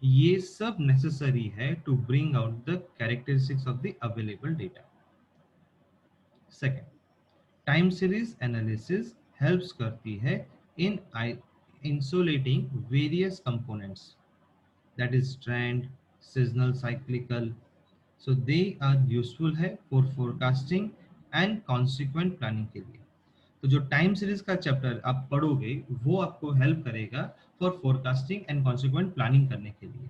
ये सब नेसेसरी है to bring out the characteristics of the available data. Second, time series analysis helps करती है in insulating various components, that is trend, seasonal, cyclical, so they are useful है for forecasting and consequent planning के लिए। तो जो time series का chapter आप पढ़ोगे वो आपको हेल्प करेगा for forecasting and consequent planning करने के लिए।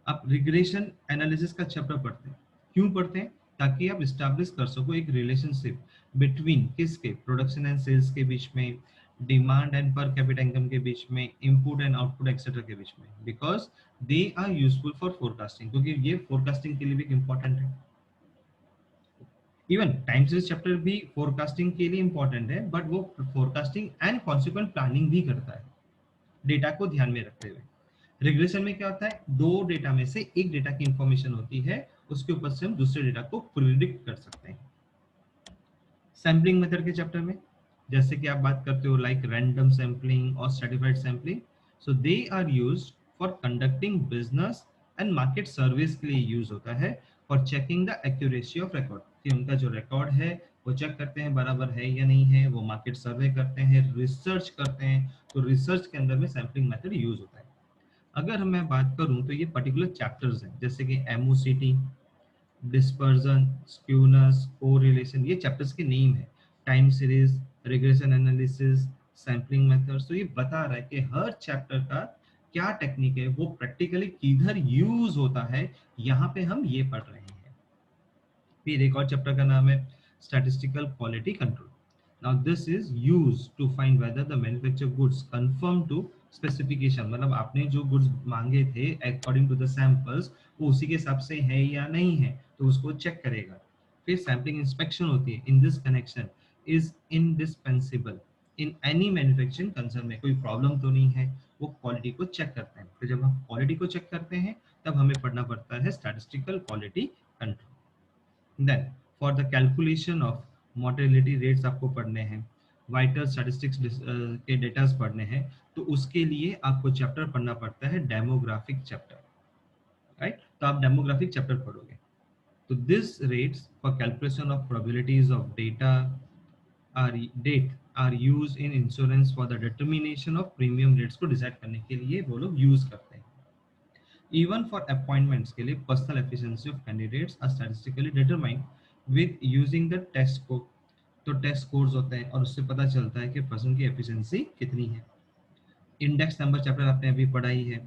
आप रिग्रेशन एनालिसिस का चैप्टर पढ़ते हैं, क्यों पढ़ते हैं? ताकि आप इस्टेब्लिश कर सको एक रिलेशनशिप बिटवीन किसके, प्रोडक्शन एंड सेल्स के बीच में, demand and per capita income के बीच में, इनपुट एंड आउटपुट एक्सेट्रा के बीच में, because they are useful for forecasting, क्योंकि ये फोरकास्टिंग के लिए भी इंपॉर्टेंट है। इवन टाइम सीरीज चैप्टर भी फोरकास्टिंग के लिए इंपॉर्टेंट है, बट वो फोरकास्टिंग एंड कॉन्सिक्वेंट प्लानिंग भी करता है डेटा को ध्यान में रखते हुए। रिग्रेशन में क्या होता है, दो डेटा में से एक डेटा की इंफॉर्मेशन होती है, उसके ऊपर से हम दूसरे डेटा को प्रिडिक्ट कर सकते हैं। सैम्पलिंग मेथड के चैप्टर में जैसे कि आप बात करते हो लाइक रैंडम सैम्पलिंग और stratified sampling, so they are used for conducting business and market service के लिए यूज होता है, for checking the accuracy of record, कि उनका जो रिकॉर्ड है वो चेक करते हैं बराबर है या नहीं है, वो मार्केट सर्वे करते हैं, रिसर्च करते हैं, तो रिसर्च के अंदर में सैम्पलिंग मेथड यूज होता है। अगर मैं बात करूं तो ये पर्टिकुलर चैप्टर्स हैं जैसे कि एमओसीटी, डिस्पर्जन, स्क्यूनेस, कोरिलेशन, ये चैप्टर्स के नेम है। Time series, regression analysis, sampling methods, तो ये बता रहा है कि हर चैप्टर का क्या टेक्निक है, वो प्रैक्टिकली किधर यूज होता है, यहाँ पे हम ये पढ़ रहे हैं। फिर एक और चैप्टर का नाम है statistical quality control. Now this is used to find whether the manufacture goods confirm to specification, मतलब आपने जो गुड्स मांगे थे अकॉर्डिंग टू द सैंपल्स वो उसी के हिसाब से है या नहीं है, तो उसको चेक करेगा। फिर सैम्पलिंग इंस्पेक्शन होती है। In this connection is indispensable in any manufacturing concern, में कोई प्रॉब्लम तो नहीं है, वो क्वालिटी को चेक करते हैं। तो जब हम क्वालिटी को चेक करते हैं तब हमें पढ़ना पड़ता है statistical quality control. Then for the calculation of mortality rates आपको पढ़ने हैं, वाइटल स्टैटिस्टिक्स के डेटास पढ़ने हैं, तो उसके लिए आपको चैप्टर पढ़ना पड़ता है डेमोग्राफिक चैप्टर, राइट? तो आप डेमोग्राफिक चैप्टर पढ़ोगे। तो this rates for calculation of probabilities of data are that are use in insurance for the determination of premium rates को डिसाइड करने के लिए वो लोग यूज करते हैं। इवन फॉर अपॉइंटमेंट्स के लिए personal efficiency of candidates are statistically determined with using the test score, तो टेस्ट स्कोर्स होते हैं और उससे पता चलता है कि पर्सन की एफिशिएंसी कितनी है। इंडेक्स नंबर चैप्टर आपने अभी पढ़ा ही है,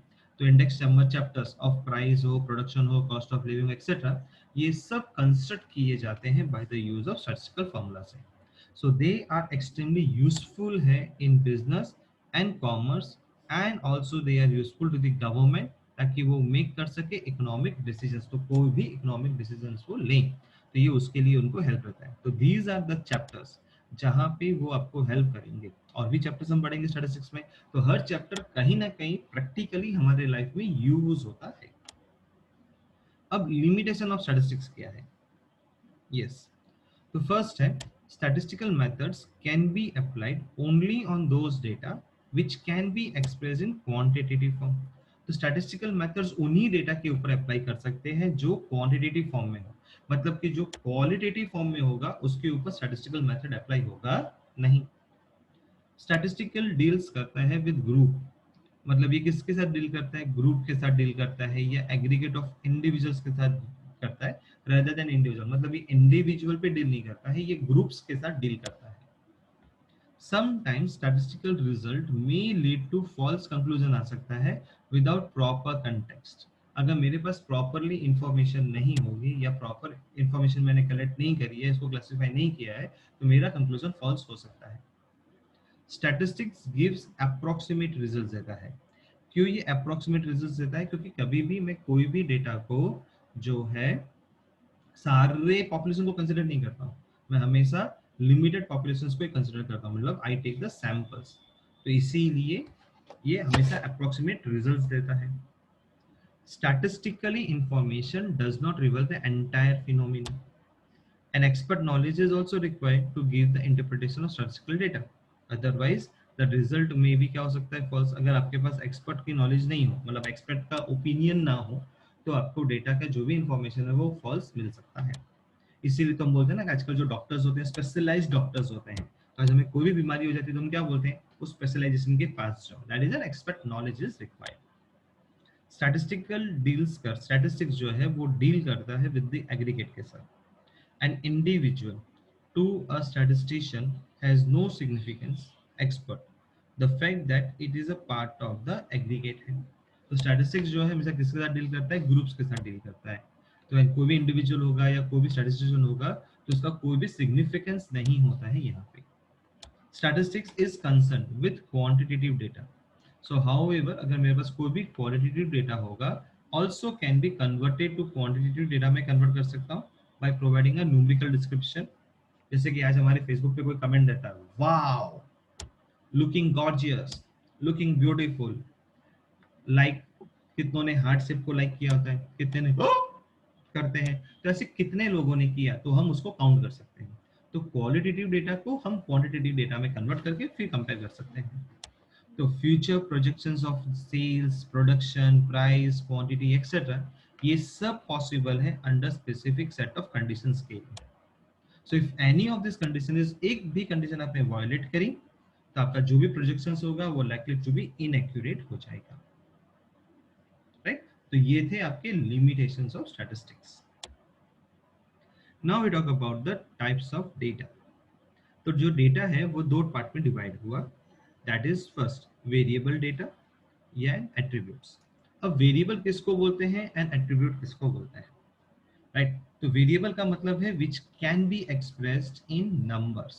तो index number chapters of price हो, प्रोडक्शन हो, कॉस्ट ऑफ लिविंग एक्सेट्रा, ये सब कंस्ट्रक्ट किए जाते हैं by the use of statistical formula से। So they are extremely useful है in business and commerce, and also they are useful to the government, ताकि वो मेक कर सके इकोनॉमिक डिसीजंस, तो कोई भी इकोनॉमिक डिसीजंस वो लें तो ये उसके लिए उनको हेल्प रहता है। तो दीज आर द चैप्टर्स जहाँ पे वो आपको हेल्प करेंगे। और भी चैप्टर्स हम पढ़ेंगे स्टैटिस्टिक्स में, तो हर चैप्टर कहीं ना कहीं प्रैक्टिकली हमारे लाइफ में यूज होता है। अब लिमिटेशन ऑफ स्टैटिस्टिक्स क्या है? यस, तो फर्स्ट है statistical methods can be applied only on those data which can be expressed in quantitative form। तो statistical methods उन्हीं डेटा के ऊपर अप्लाई कर सकते हैं जो क्वांटिटेटिव फॉर्म में हो, मतलब कि जो क्वालिटेटिव फॉर्म में होगा उसके ऊपर स्टैटिस्टिकल मेथड अप्लाई होगा नहीं। स्टैटिस्टिकल डील्स करता है विद ग्रुप, मतलब ये किसके साथ डील करता है? ग्रुप के साथ डील करता है, या एग्रीगेट ऑफ इंडिविजुअल्स के साथ करता है, रेदर देन इंडिविजुअल, मतलब ये इंडिविजुअल पे डील नहीं करता है, ये ग्रुप्स के साथ डील करता है। Sometimes statistical result may lead to false conclusion आ सकता है विदाउट प्रॉपर कंटेक्स्ट। अगर मेरे पास प्रॉपरली इंफॉर्मेशन नहीं होगी या प्रॉपर इंफॉर्मेशन मैंने कलेक्ट नहीं करी है, इसको क्लासिफाई नहीं किया है, तो मेरा कंक्लूजन फॉल्स हो सकता है। स्टैटिस्टिक्स गिव्स अप्रोक्सीमेट रिजल्ट्स देता है। क्यों ये अप्रोक्सीमेट रिजल्ट्स देता है? क्योंकि कभी भी मैं कोई भी डेटा को जो है सारे पॉपुलेशन को कंसिडर नहीं करता हूँ, मैं हमेशा लिमिटेड पॉपुलेशंस को कंसिडर करता हूँ, मतलब आई टेक द सैंपल्स, तो इसीलिए ये हमेशा अप्रोक्सीमेट रिजल्ट्स देता है। Statistically information does not reveal the entire phenomena, an expert knowledge is also required to give the interpretation of statistical data, otherwise the result may be क्या हो सकता है? false। अगर आपके पास एक्सपर्ट की नॉलेज नहीं हो, मतलब एक्सपर्ट का ओपिनियन ना हो, तो आपको डेटा का जो भी इंफॉर्मेशन है वो फॉल्स मिल सकता है। इसीलिए तो हम बोलते हैं ना कि आजकल जो डॉक्टर्स होते हैं स्पेशलाइज्ड डॉक्टर्स होते हैं, तो आज हमें कोई भी बीमारी हो जाती है तो हम क्या बोलते हैं? उस स्पेशलाइजेशन के पास जाओ, that is an expert knowledge is required. Statistical deals कर स्टैटिस्टिक्स जो है वो डील करता है विद द एग्रीगेट के साथ। An individual to a statistician has no significance expert, the fact that it is a part of the aggregate है। तो स्टैटिस्टिक्स जो है हमेशा किसके साथ डील करता है? ग्रुप्स के साथ डील करता है। तो कोई भी इंडिविजुअल होगा या कोई भी स्टैटिस्टिशियन होगा तो उसका कोई भी सिग्निफिकेंस नहीं होता है यहाँ पे। Statistics is concern with quantitative data, so however अगर मेरे पास कोई भी क्वालिटेटिव डेटा होगा also can be converted to quantitative data में कन्वर्ट कर सकता हूँ by providing a numerical description। जैसे कि आज हमारे फेसबुक पे कोई कमेंट देता है, wow, looking gorgeous, looking beautiful, like कितनों ने हार्ट शेप को लाइक किया होता है, कितने ने करते हैं, तो ऐसे कितने लोगों ने किया, तो हम उसको काउंट कर सकते हैं। तो क्वालिटेटिव डेटा को हम क्वांटिटेटिव डेटा में कन्वर्ट करके फिर कंपेयर कर सकते हैं। तो future projections of sales, production, price, quantity etcetera, ये सब पॉसिबल है under specific set of conditions के। So if any of this condition is, एक भी कंडीशन आपने वायलेट करी तो आपका जो भी प्रोजेक्शंस होगा वो लाइकली टू बी इनएक्यूरेट हो जाएगा, राइट। तो ये थे आपके limitations of statistics. Now we talk about the types of data. तो जो डेटा है वो दो पार्ट में डिवाइड हुआ, that is first variable data या एट्रीब्यूट्स। अब वेरिएबल किसको बोलते हैं एंड एट्रीब्यूट किसको बोलते हैं, राइट। तो वेरिएबल का मतलब है which can be expressed in numbers,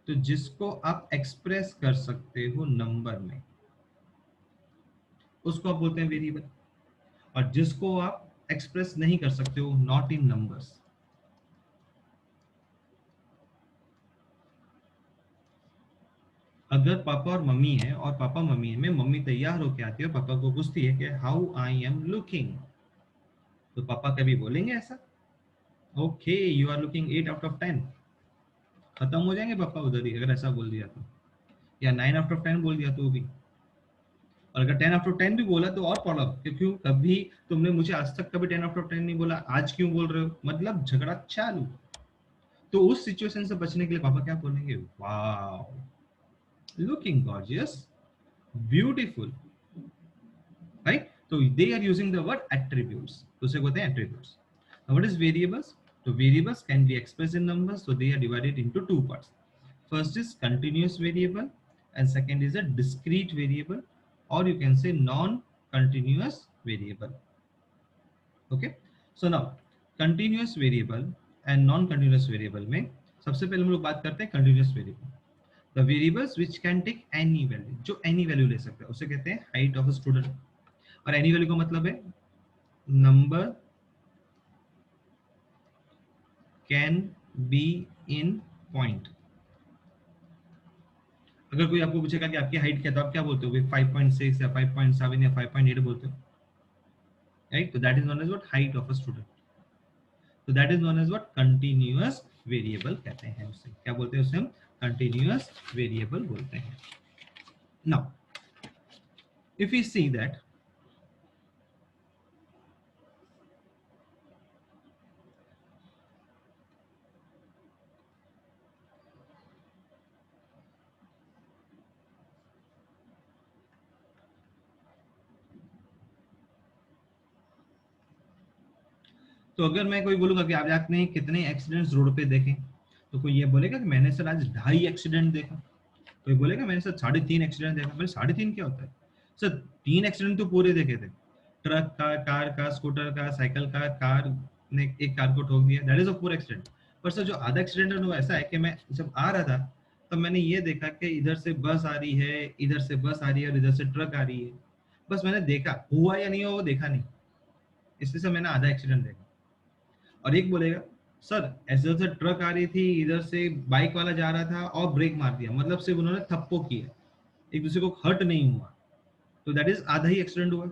तो जिसको आप एक्सप्रेस कर सकते हो नंबर में, उसको आप बोलते हैं वेरिएबल। और जिसको आप एक्सप्रेस नहीं कर सकते हो, नॉट इन नंबर्स, अगर पापा और मम्मी है और पापा मम्मी में मम्मी तैयार होके आती है और पापा को पूछती है कि हाउ आई एम लुकिंग, तो पापा कभी बोलेंगे ऐसा, ओके यू आर लुकिंग 8/10, खत्म हो जाएंगे पापा उधर ही अगर ऐसा बोल दिया तो, या 9/10 बोल दिया तो भी। और अगर 10/10 भी बोला तो और प्रॉब्लम, क्योंकि कभी तुमने मुझे आज तक कभी 10/10 नहीं बोला, आज क्यों बोल रहे हो, मतलब झगड़ा चालू। तो उस सिचुएशन से बचने के लिए पापा क्या बोलेंगे, wow looking gorgeous, beautiful, right. तो they are using the word attributes, तो उसे बोलते हैं एट्रीब्यूट्स। व्हाट इज वेरिएबल्स, तो variables can be expressed in numbers, so they are divided into two parts. First is continuous variable and second is a discrete variable, or you can say non-continuous variable. Okay, so now continuous variable and non-continuous variable में सबसे पहले हम लोग बात करते हैं continuous variable. The variables which can take any value, जो any value ले सकते हैं उसे कहते हैं height of a student, और any value का मतलब है number can be in point. अगर कोई आपको पूछेगा कि आपकी हाइट क्या, तो आप क्या बोलते हो, 5.6 या 5.7 या 5.8 बोलते हो, राइट। तो that is known as what, height of a student. तो that is known as what, continuous variable कहते हैं उसे, क्या बोलते हैं उसे हम, कंटीन्यूअस वेरिएबल बोलते हैं। Now if you see that, तो अगर मैं कोई बोलूंगा कि आप आपने कितने एक्सीडेंट्स रोड पे देखे, तो कोई ये बोलेगा कि मैंने सर आज 2.5 एक्सीडेंट देखा, कोई बोलेगा मैंने सर 3.5 एक्सीडेंट देखा। बोले 3.5 क्या होता है सर, 3 एक्सीडेंट तो पूरे देखे थे, ट्रक का, कार का, स्कूटर का, साइकिल का, कार ने एक कार को ठोक दिया, दैट इज अ 4 एक्सीडेंट। पर सर जो आधा एक्सीडेंट है वो ऐसा है कि मैं जब आ रहा था तब मैंने ये देखा कि इधर से बस आ रही है, इधर से बस आ रही है और इधर से ट्रक आ रही है, बस मैंने देखा, हुआ या नहीं हुआ वो देखा नहीं, इसलिए सर मैंने आधा एक्सीडेंट देखा। और एक बोलेगा सर ऐसे से ट्रक आ रही थी, इधर से बाइक वाला जा रहा था और ब्रेक मार दिया, मतलब सिर्फ उन्होंने थप्पो किया, एक दूसरे को हर्ट नहीं हुआ, तो दैट इज आधा ही एक्सीडेंट हुआ।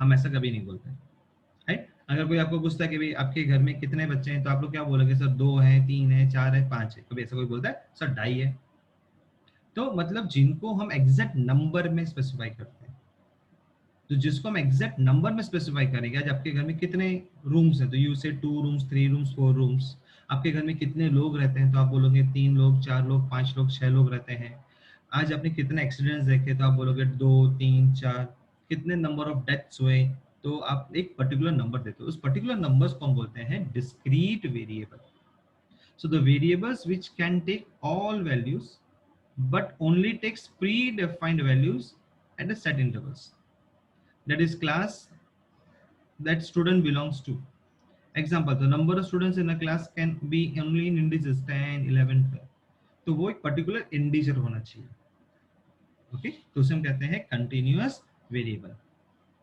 हम ऐसा कभी नहीं बोलते, राइट। अगर कोई आपको पूछता है कि भाई आपके घर में कितने बच्चे हैं, तो आप लोग क्या बोलोगे, सर 2 हैं, 3 हैं, 4 है, 5 है। कभी ऐसा कोई बोलता है सर 2.5 है। तो मतलब जिनको हम एग्जैक्ट नंबर में स्पेसिफाई करते हैं, तो जिसको हम एग्जैक्ट नंबर में स्पेसिफाई करेंगे, आज आपके घर में कितने रूम्स हैं, तो यू से 2 रूम्स, 3 रूम्स, 4 रूम्स। आपके घर में कितने लोग रहते हैं, तो आप बोलोगे 3 लोग, 4 लोग, 5 लोग, 6 लोग रहते हैं। आज आपने कितने एक्सीडेंट्स देखे, तो आप बोलोगे 2, 3, 4। कितने नंबर ऑफ डेथ्स हुए, तो आप एक पर्टिकुलर नंबर देते हो, उस पर्टिकुलर नंबर्स को हम बोलते हैं discrete variable. So the variables which can take all values but only takes predefined values at a set intervals, that is class that student belongs to. Example, the number of students in a class can be only in indices 10, 11, 12, तो वो एक particular इंडिजर होना चाहिए, okay. तो उसे हम कहते हैं continuous variable.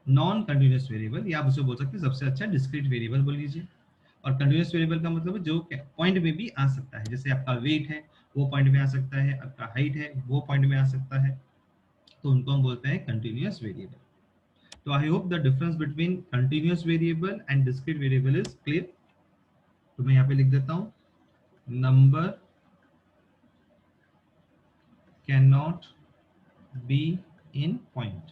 Non continuous variable, या आप उसे बोल सकते हैं सबसे अच्छा डिस्क्रीट वेरिएबल बोल लीजिए। और कंटिन्यूअस वेरिएबल का मतलब है जो पॉइंट में भी आ सकता है, जैसे आपका वेट है वो पॉइंट में आ सकता है, आपका हाइट है वो पॉइंट में आ सकता है, तो उनको हम बोलते हैं कंटिन्यूअस वेरिएबल। तो I hope the difference between continuous variable and discrete variable is clear. तो मैं यहाँ पे लिख देता हूँ, number can not be in point.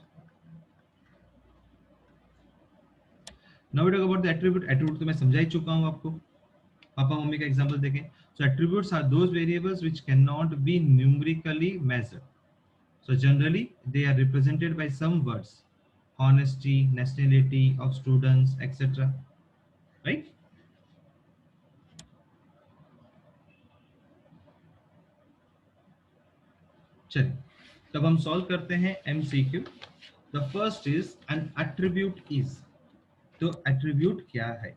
Now we talk about the attribute. Attribute तो मैं समझा ही चुका हूँ आपको, पापा मम्मी का एग्जांपल देखें। So attributes are those variables which can not be numerically measured. So generally they are represented by some words, honesty, nationality of students, etc. Right? चलिए, तब हम सॉल्व करते हैं MCQ। The first is an attribute is। तो attribute क्या है?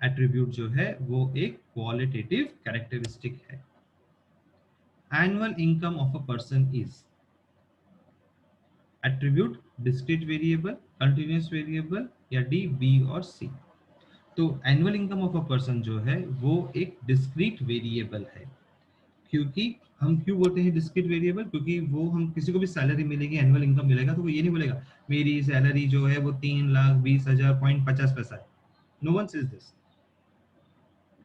Attribute जो है वो एक qualitative characteristic है। Annual income of a person is। Attribute discrete variable, continuous variable या D, B और C। तो annual income of a person जो है वो एक डिस्क्रीट वेरिएबल है। क्योंकि हम क्यों बोलते हैं डिस्क्रीट वेरिएबल? क्योंकि वो हम किसी को भी सैलरी मिलेगी, एनुअल इनकम मिलेगा, तो वो ये नहीं बोलेगा मेरी सैलरी जो है वो 3,20,000.50 है। No one says this,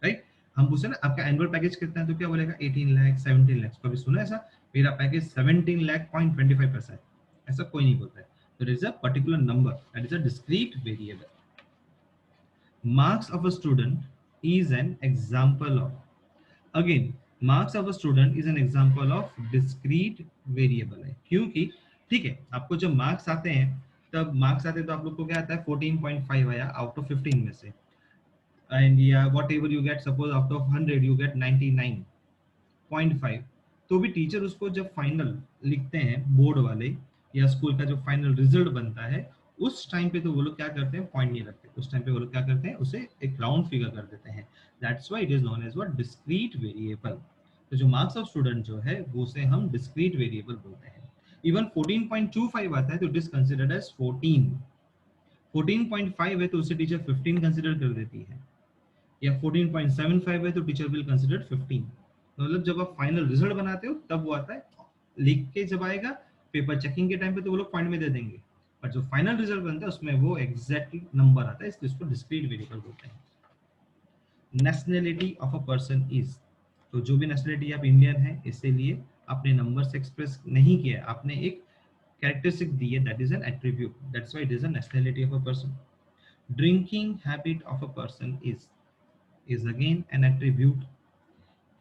right? हम पूछे ना आपका एनुअल पैकेज कितना है, तो क्या बोलेगा 18 लाख 17 लाख। कभी सुना ऐसा मेरा पैकेज 17 लाख पॉइंट 25 है? ऐसा कोई नहीं बोलता है। तो it is a particular number, that is a discrete variable. Marks of a student is an example of, again marks of a student is an example of discrete variable है। क्योंकि ठीक है, आपको जब मार्क्स आते हैं तब मार्क्स आते हैं तो आप लोग को क्या आता है 14.5 आया आउट ऑफ 15 में से, एंड या what ever you get, suppose out of 100 you get 99.5। तो भी टीचर उसको जब फाइनल लिखते हैं बोर्ड वाले या स्कूल का जो फाइनल रिजल्ट बनता है उस टाइम पे तो वो लोग क्या करते हैं, पॉइंट नहीं रखते। उस टाइम पे वो लोग क्या करते हैं, उसे एक राउंड फिगर कर देते हैं। That's why it is known as what, discrete variable. तो जो मार्क्स ऑफ स्टूडेंट जो है वो उसे हम डिस्क्रीट वेरिएबल बोलते हैं। इवन 14.25 आता है तो इट इज कंसिडर्ड एज 14। 14.5 है तो उसे टीचर 15 कंसिडर कर देती है, या 14.75 है तो टीचर विल कंसिडर 15। मतलब जब आप फाइनल रिजल्ट बनाते हो तब वो आता है, लिख के जब आएगा पेपर चेकिंग के टाइम पे तो वो लोग पॉइंट में दे देंगे, पर जो फाइनल रिजल्ट बनता है उसमें वो एग्जैक्ट नंबर आता है, इसलिए उसको डिस्क्रीट वेरिएबल बोलते हैं। Nationality of a person is. तो जो भी नेशनैलिटी आप इंडियन है इसीलिए आपने नंबर से एक्सप्रेस नहीं किया, आपने एक कैरेक्टरिस्टिक दी है, that is N attribute, that's why it is a nationality of a person. Drinking habit of a person is again an attribute।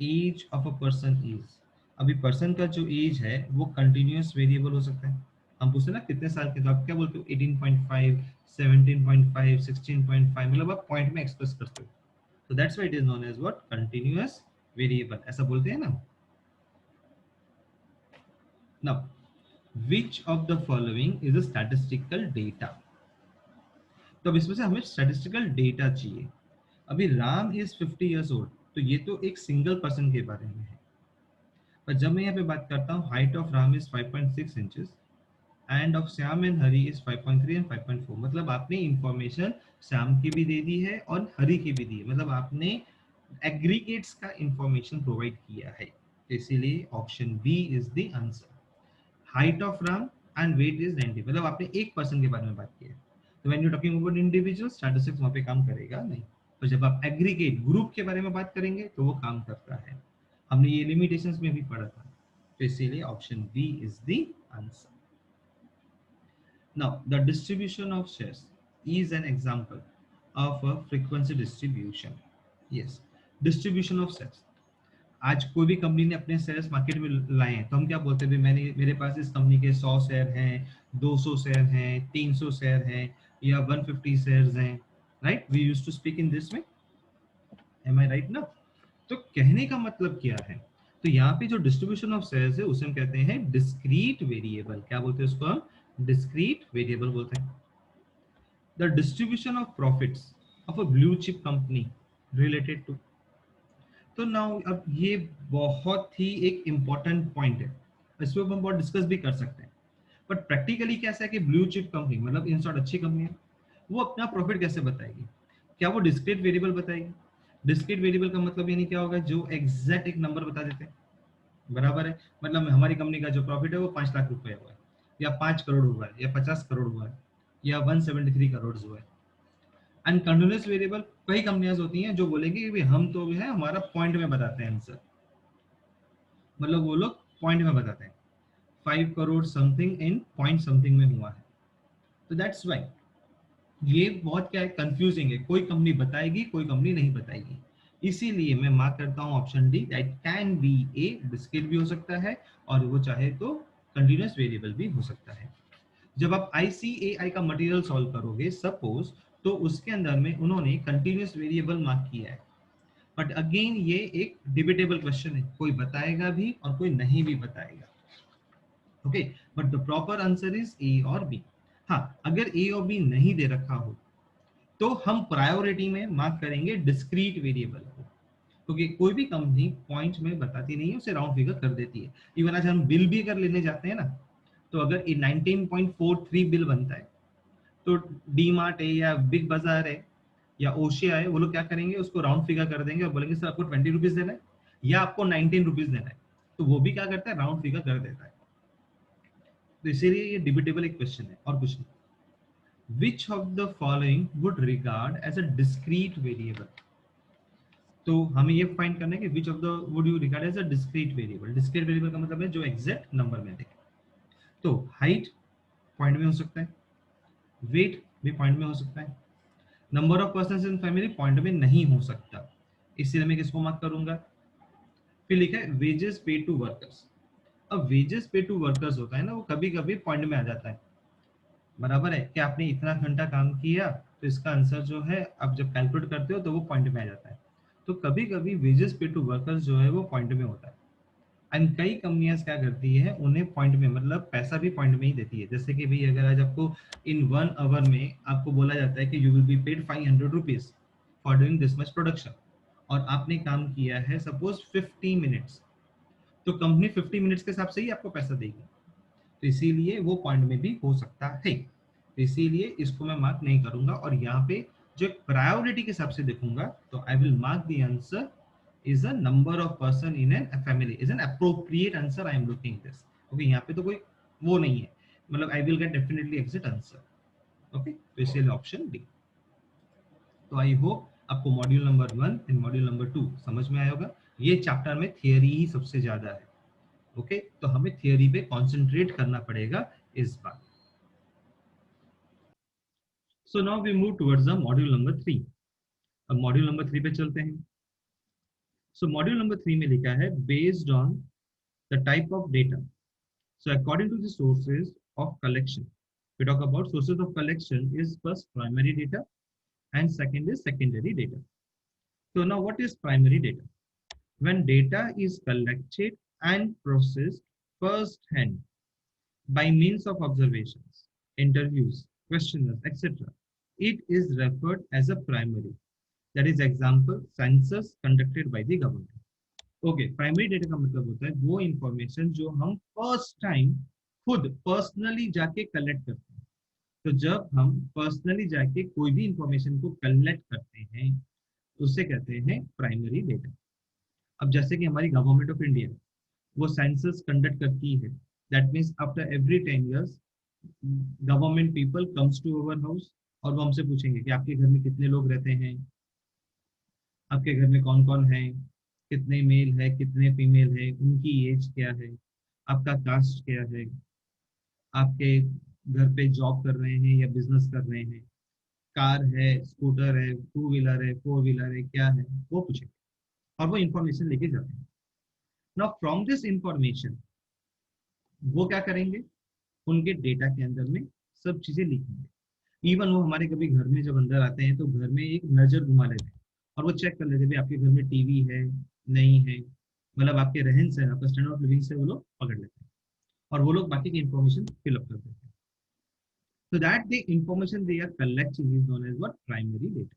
age of a person is। अभी पर्सन का जो as है वो कंटिन्यूअस वेरिएबल हो सकता है। हम पूछते हैं ना कितने साल के, तो आप क्या बोलते हो 18.5, 17.5, 16.5, मतलब आप पॉइंट में एक्सप्रेस करते हो। तो that's why it is known as what, continuous variable, ऐसा बोलते हैं ना। Now which of the following is a statistical data. तो अब इसमें से हमें स्टैटिस्टिकल डेटा चाहिए। अभी राम इज 50 years old, तो ये तो एक सिंगल पर्सन के बारे में है। पर जब मैं यहाँ पे बात करता हूँ height of Ram is 5.6 inches end of Shyam and Hari is 5.3 and 5.4, मतलब आपने इंफॉर्मेशन श्याम की भी दे दी है और हरी की भी दी है, मतलब आपने एग्रीगेट्स का इंफॉर्मेशन प्रोवाइड किया है। इसीलिए option B is the answer. Height of Ram and weight is 90, मतलब आपने एक पर्सन के बारे में बात की है। तो when you talking about individual, statistics वहां पे काम करेगा नहीं। तो जब आप एग्रीगेट ग्रुप के बारे में बात करेंगे तो वो काम करता है। हमने ये लिमिटेशंस में भी पढ़ा था, तो इसीलिए option B is the answer. Now the distribution of shares is an example of a frequency distribution. Yes, distribution of shares. आज कोई भी कंपनी ने अपने शेयर्स मार्केट में लाए हैं तो हम क्या बोलते हैं, मैंने मेरे पास इस कंपनी के 100 शेयर हैं, 200 शेयर हैं, 300 शेयर हैं या 150 शेयर्स हैं, right? We used to speak in this way, am I right ना? तो कहने का मतलब क्या है, तो यहाँ पे जो डिस्ट्रीब्यूशन ऑफ शेयर्स है उसे हम कहते हैं डिस्क्रीट वेरिएबल। क्या बोलते हैं उसको हम? डिस्क्रीट वेरिएबल बोलते हैं। The distribution of profits of a blue chip company related to. तो नाउ अब ये बहुत ही एक इम्पॉर्टेंट पॉइंट है, इस पर हम बहुत डिस्कस भी कर सकते हैं। बट प्रैक्टिकली कैसा है कि ब्लू चिप कंपनी मतलब इन शॉर्ट अच्छी कंपनी है, वो अपना प्रॉफिट कैसे बताएगी? क्या वो डिस्क्रीट वेरिएबल बताएगी? डिस्क्रीट वेरिएबल का मतलब ये नहीं क्या होगा जो एग्जैक्ट एक नंबर बता देते हैं, बराबर है। मतलब हमारी कंपनी का जो प्रॉफिट है वो 5 लाख रुपए हुआ है या 5 करोड़ हुआ है या 50 करोड़ हुआ है या 173 करोड़ हुए। एंड कंटिन्यूस वेरिएबल कई कंपनियां होती हैं जो बोलेंगे कि भाई हम तो है हमारा पॉइंट में बताते हैं आंसर, मतलब वो लोग पॉइंट में बताते हैं 5 crore something in point something में हुआ है। तो दैट्स वाई ये बहुत क्या है, कंफ्यूजिंग है, कोई कंपनी बताएगी कोई कंपनी नहीं बताएगी। इसीलिए मैं मार्क करता हूं option D, that can be A discrete भी हो सकता है और वो चाहे तो कंटिन्यूस वेरिएबल भी हो सकता है। जब आप ICAI का मटेरियल सॉल्व करोगे सपोज, तो उसके अंदर में उन्होंने कंटिन्यूस वेरिएबल मार्क किया है, बट अगेन ये एक डिबेटेबल क्वेश्चन है, कोई बताएगा भी और कोई नहीं भी बताएगा। Okay, but the proper answer is a और बी। हाँ, अगर ए और बी नहीं दे रखा हो तो हम प्रायोरिटी में मार्क करेंगे डिस्क्रीट वेरिएबल को, क्योंकि कोई भी कंपनी पॉइंट में बताती नहीं है, उसे राउंड फिगर कर देती है। इवन आज हम बिल भी अगर लेने जाते हैं ना, तो अगर 19.43 बिल बनता है, तो डी मार्ट है या बिग बाजार है या ओशिया है, वो लोग क्या करेंगे, उसको राउंड फिगर कर देंगे और बोलेंगे सर आपको 20 रुपीज देना है या आपको 19 रुपीज देना है, तो वो भी क्या करता है, राउंड फिगर कर देता है। तो इसीलिए ये डिबेटेबल एक क्वेश्चन है और कुछ नहीं। Which of the following would regard as a discrete variable? तो हमें ये फाइंड करना है कि which of the would you regard as a discrete variable? Discrete variable का मतलब है जो एग्जैक्ट नंबर में देखे। तो हाइट पॉइंट में हो सकता है, वेट भी पॉइंट में हो सकता है, number of person in family point में नहीं हो सकता, इसलिए मैं किसको मार्क करूंगा। फिर लिखा है वेजेस पे टू वर्कर्स। अब वेजेस पे टू वर्कर्स होता है ना, वो कभी कभी पॉइंट में आ जाता है, बराबर है कि आपने इतना घंटा काम किया, तो इसका आंसर जो है आप जब कैलकुलेट करते हो तो वो पॉइंट में आ जाता है। तो कभी कभी वेजेस पे टू वर्कर्स जो है वो पॉइंट में होता है। एंड कई कंपनियां क्या करती है, उन्हें पॉइंट में मतलब पैसा भी पॉइंट में ही देती है। जैसे कि भाई अगर आज आपको इन 1 आवर में आपको बोला जाता है कि you will be paid 500 rupees for doing this much production, और आपने काम किया है सपोज 50 मिनट्स, तो कंपनी 50 मिनट्स के हिसाब से ही आपको पैसा देगी, तो इसीलिए वो पॉइंट में भी हो सकता है। तो इसीलिए इसको मैं मार्क नहीं करूंगा, और यहाँ पे जो प्रायोरिटी के हिसाब से देखूंगा, तो I will mark the answer is a number of person in an family is an appropriate answer I am looking this. Okay, यहाँ पे तो कोई वो नहीं है, मतलब I will get definitely exit answer. Okay, तो इसलिए ऑप्शन डी। तो आई होप आपको module number 1 and module number 2 समझ में आया होगा। ये चैप्टर में थियरी ही सबसे ज्यादा है। ओके, तो हमें थियरी पे कंसंट्रेट करना पड़ेगा इस बार। So now we move towards the module number 3। अब मॉड्यूल नंबर 3 पे चलते हैं। सो मॉड्यूल नंबर 3 में लिखा है based on the type of data, so according to the sources of collection, we talk about sources of collection is first primary data and second is secondary data. So now what is primary data? When data is collected and processed first hand by means of observations, interviews, questionnaires, etc., it is referred as a primary. That is example census conducted by the government. Okay, primary data का मतलब होता है वो information जो हम first time खुद personally जाके collect करते हैं। तो जब हम पर्सनली जाके कोई भी इंफॉर्मेशन को कलेक्ट करते हैं, उसे कहते हैं प्राइमरी डेटा। अब जैसे कि हमारी गवर्नमेंट ऑफ इंडिया वो सेंसस कंडक्ट करती है, that means after every 10 years government people comes to our house और वो हमसे पूछेंगे कि आपके घर में कितने लोग रहते हैं, आपके घर में कौन कौन है, कितने मेल है कितने फीमेल है, उनकी एज क्या है, आपका कास्ट क्या है, आपके घर पे जॉब कर रहे हैं या बिजनेस कर रहे हैं, कार है, स्कूटर है, टू व्हीलर है, फोर व्हीलर है, क्या है, वो पूछेंगे और वो इंफॉर्मेशन लेके जाते हैं। नाउ फ्रॉम दिस इंफॉर्मेशन वो क्या करेंगे, उनके डेटा के अंदर में सब चीजें लिखेंगे। इवन वो हमारे कभी घर में जब अंदर आते हैं तो घर में एक नजर घुमा लेते हैं और वो चेक कर लेते हैं आपके घर में टीवी है नहीं है, मतलब आपके रहन सहन, आपका स्टैंडर्ड ऑफ लिविंग से वो लोग पकड़ लेते हैं और वो लोग बाकी की इंफॉर्मेशन फिलअप कर देते हैं। So that the information they are collecting is known as what, primary data.